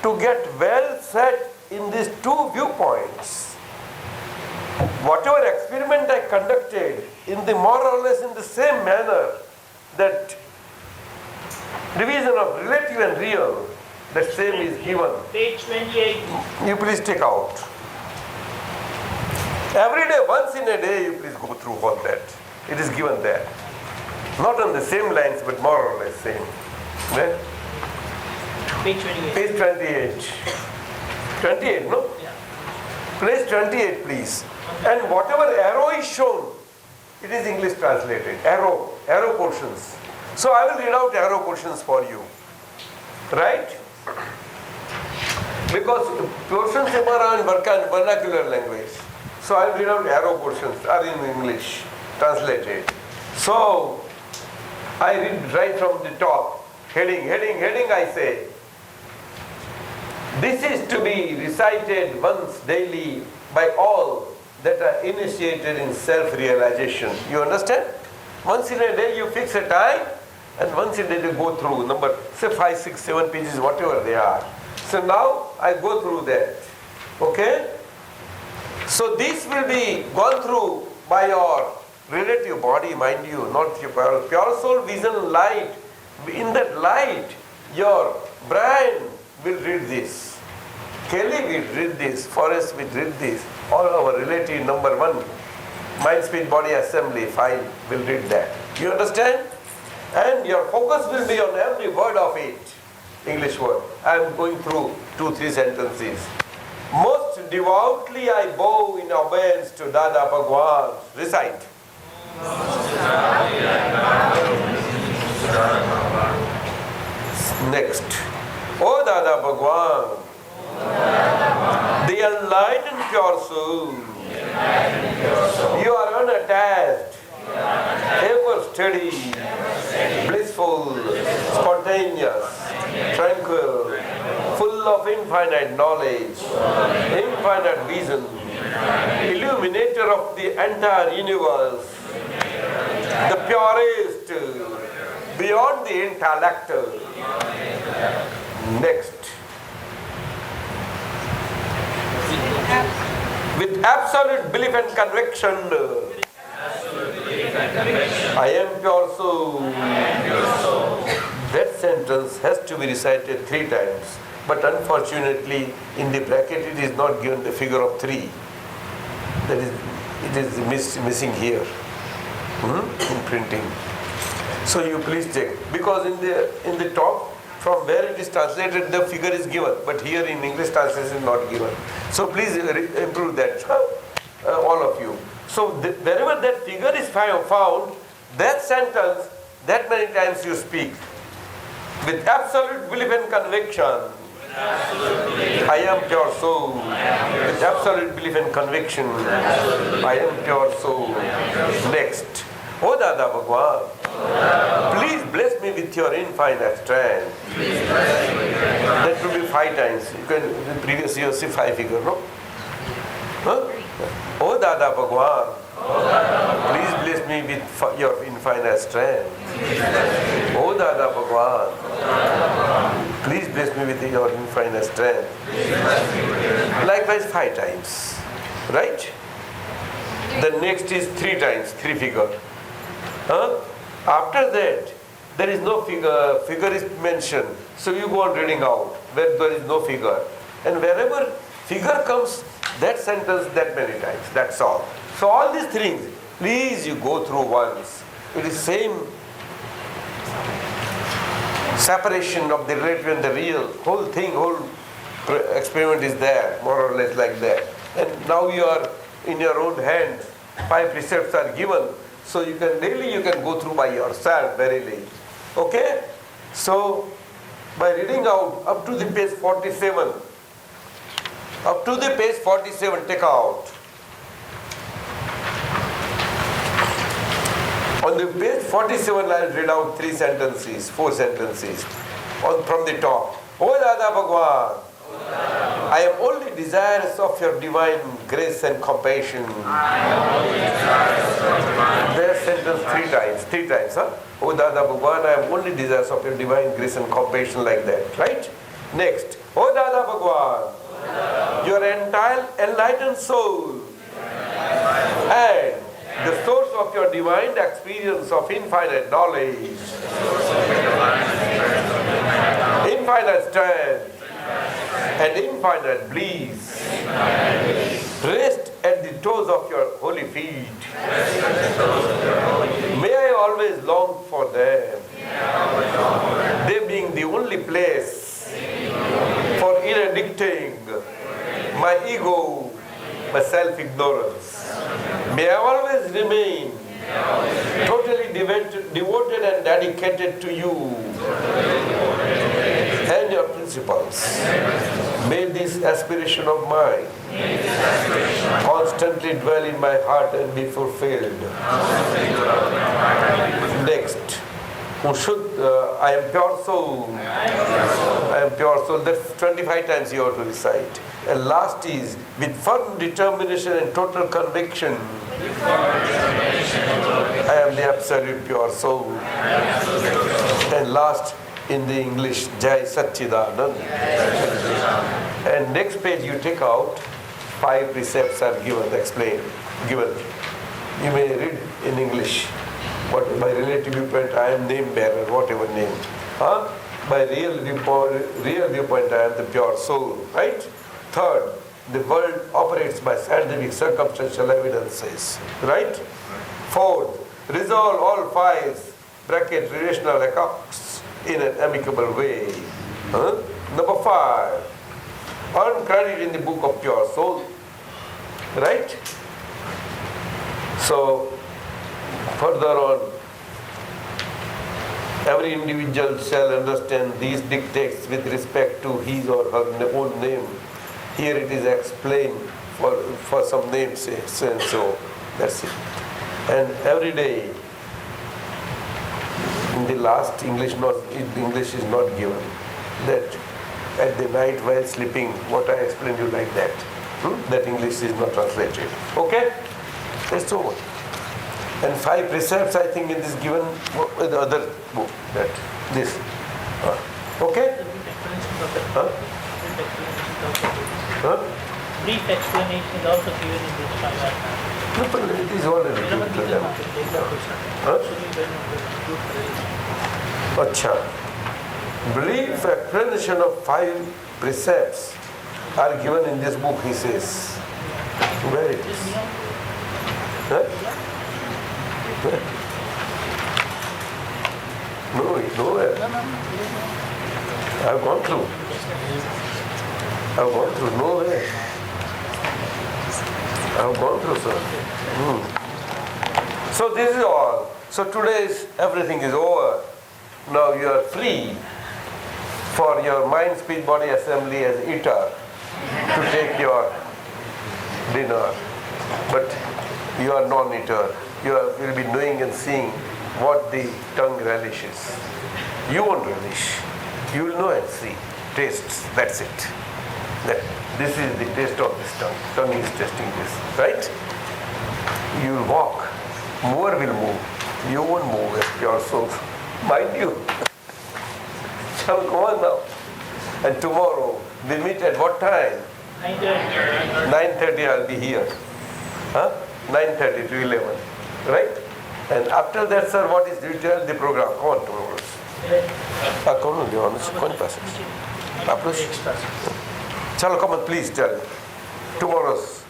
to get well set in these two viewpoints. Whatever experiment I conducted in the more or less in the same manner, that division of relative and real, that same is given.
Page 28.
You please take out. Every day, once in a day, you please go through all that. It is given there. Not on the same lines, but more or less same. Where?
Page 28.
Page 28. 28, no?
Yeah.
Place 28, please. And whatever arrow is shown, it is English translated. Arrow portions. So I will read out arrow portions for you. Right? Because portions are in vernacular language. So I will read out arrow portions are in English translated. So I read right from the top. Heading, I say. This is to be recited once daily by all that are initiated in self-realization. You understand? Once in a day you fix a time, and once in a day you go through number, say 5, 6, 7 pages, whatever they are. So now I go through that. Okay? So this will be gone through by your relative body, mind you, not your pure soul vision light. In that light, your brain will read this. Kelly will read this. Forrest will read this. All our relative number 1, mind, speech, body, assembly, 5 will read that. You understand? And your focus will be on every word of it. English word. I am going through 2-3 sentences. Most devoutly I bow in obedience to Dada Bhagwan. Recite. Next. O Dada Bhagwan, the enlightened pure soul, you are unattached, ever steady, blissful, spontaneous, tranquil, full of infinite knowledge, infinite vision, illuminator of the entire universe, the purest, beyond the intellect. Next. With absolute belief and conviction, I am pure soul. That sentence has to be recited 3 times. But unfortunately, in the bracket it is not given the figure of 3. That is, it is missing here in printing. So you please check, because in the top, from where it is translated, the figure is given, but here in English translation is not given. So please improve that, all of you. So wherever that figure is found, that sentence, that many times you speak. With absolute belief and conviction, I am pure soul. With absolute belief and conviction, I am pure soul. Next. O Dada Bhagwan, please bless me with your infinite strength. That will be 5 times. You can, the previous year, see 5 figure, no? Huh? O Dada Bhagwan, please bless me with your infinite strength. O Dada Bhagwan, please bless me with your infinite strength. Likewise 5 times. Right? The next is 3 times, 3 figure. After that, there is no figure, figure is mentioned. So you go on reading out where there is no figure. And wherever figure comes, that sentence that many times, that's all. So all these things, please you go through once. It is same separation of the relative and the real. Whole thing, whole experiment is there, more or less like that. And now you are in your own hand, 5 precepts are given. So you can daily you can go through by yourself verily. Okay? So by reading out up to the page 47, up to the page 47, take out. On the page 47, I'll read out 3 sentences, 4 sentences. From the top. O Dada Bhagwan, I am only desirous of your divine grace and compassion. That sentence 3 times, huh? O Dada Bhagwan, I am only desirous of your divine grace and compassion, like that, right? Next, O Dada Bhagwan, your entire enlightened soul and the source of your divine experience of infinite knowledge, infinite strength, and infinite bliss, rest at the toes of your holy feet. May I always long for them, they being the only place for interdicting my ego, my self-ignorance. May I always remain totally devoted and dedicated to you and your principles. May this aspiration of mine constantly dwell in my heart and be fulfilled. Next, I am pure soul. I am pure soul. That's 25 times you have to recite. And last is with firm determination and total conviction. I am the absolute pure soul. And last in the English, Jai Satchidanand. And next page you take out, 5 precepts are given, explained, given. You may read in English. What by relative viewpoint I am name bearer, whatever name. By real viewpoint I am the pure soul, right? Third, the world operates by scientific circumstantial evidences, right? Fourth, resolve all 5 relational accounts in an amicable way. Number 5, earn credit in the book of pure soul, right? So, further on, every individual shall understand these dictates with respect to his or her own name. Here it is explained for some names, so and so. That's it. And every day, in the last English is not given. That at the night while sleeping, what I explained you like that. That English is not translated. Okay? That's over. And 5 precepts, I think, in this given the other book. That this. Okay?
Brief explanation is also given in this paragraph.
No, but it is already given to them. Acha. Brief explanation of 5 precepts are given in this book, he says. Where it is? Where? No, nowhere. I've gone through. Nowhere. I've gone through, sir. So this is all. So today's everything is over. Now you are free for your mind, speech, body assembly as eater to take your dinner. But you are non-eater. You will be knowing and seeing what the tongue relishes. You won't relish. You will know and see. Tastes. That's it. This is the taste of this tongue. Tongue is tasting this. Right? You will walk. Mover will move. You won't move as pure soul. Mind you. Shall we go on now? And tomorrow we meet at what time? 9:30 I'll be here. Huh? 9:30 to 11. Right? And after that, sir, what is the program? Come on, tomorrow. Come on, one passage. Purush. Chalo, come on, please tell. Tomorrow's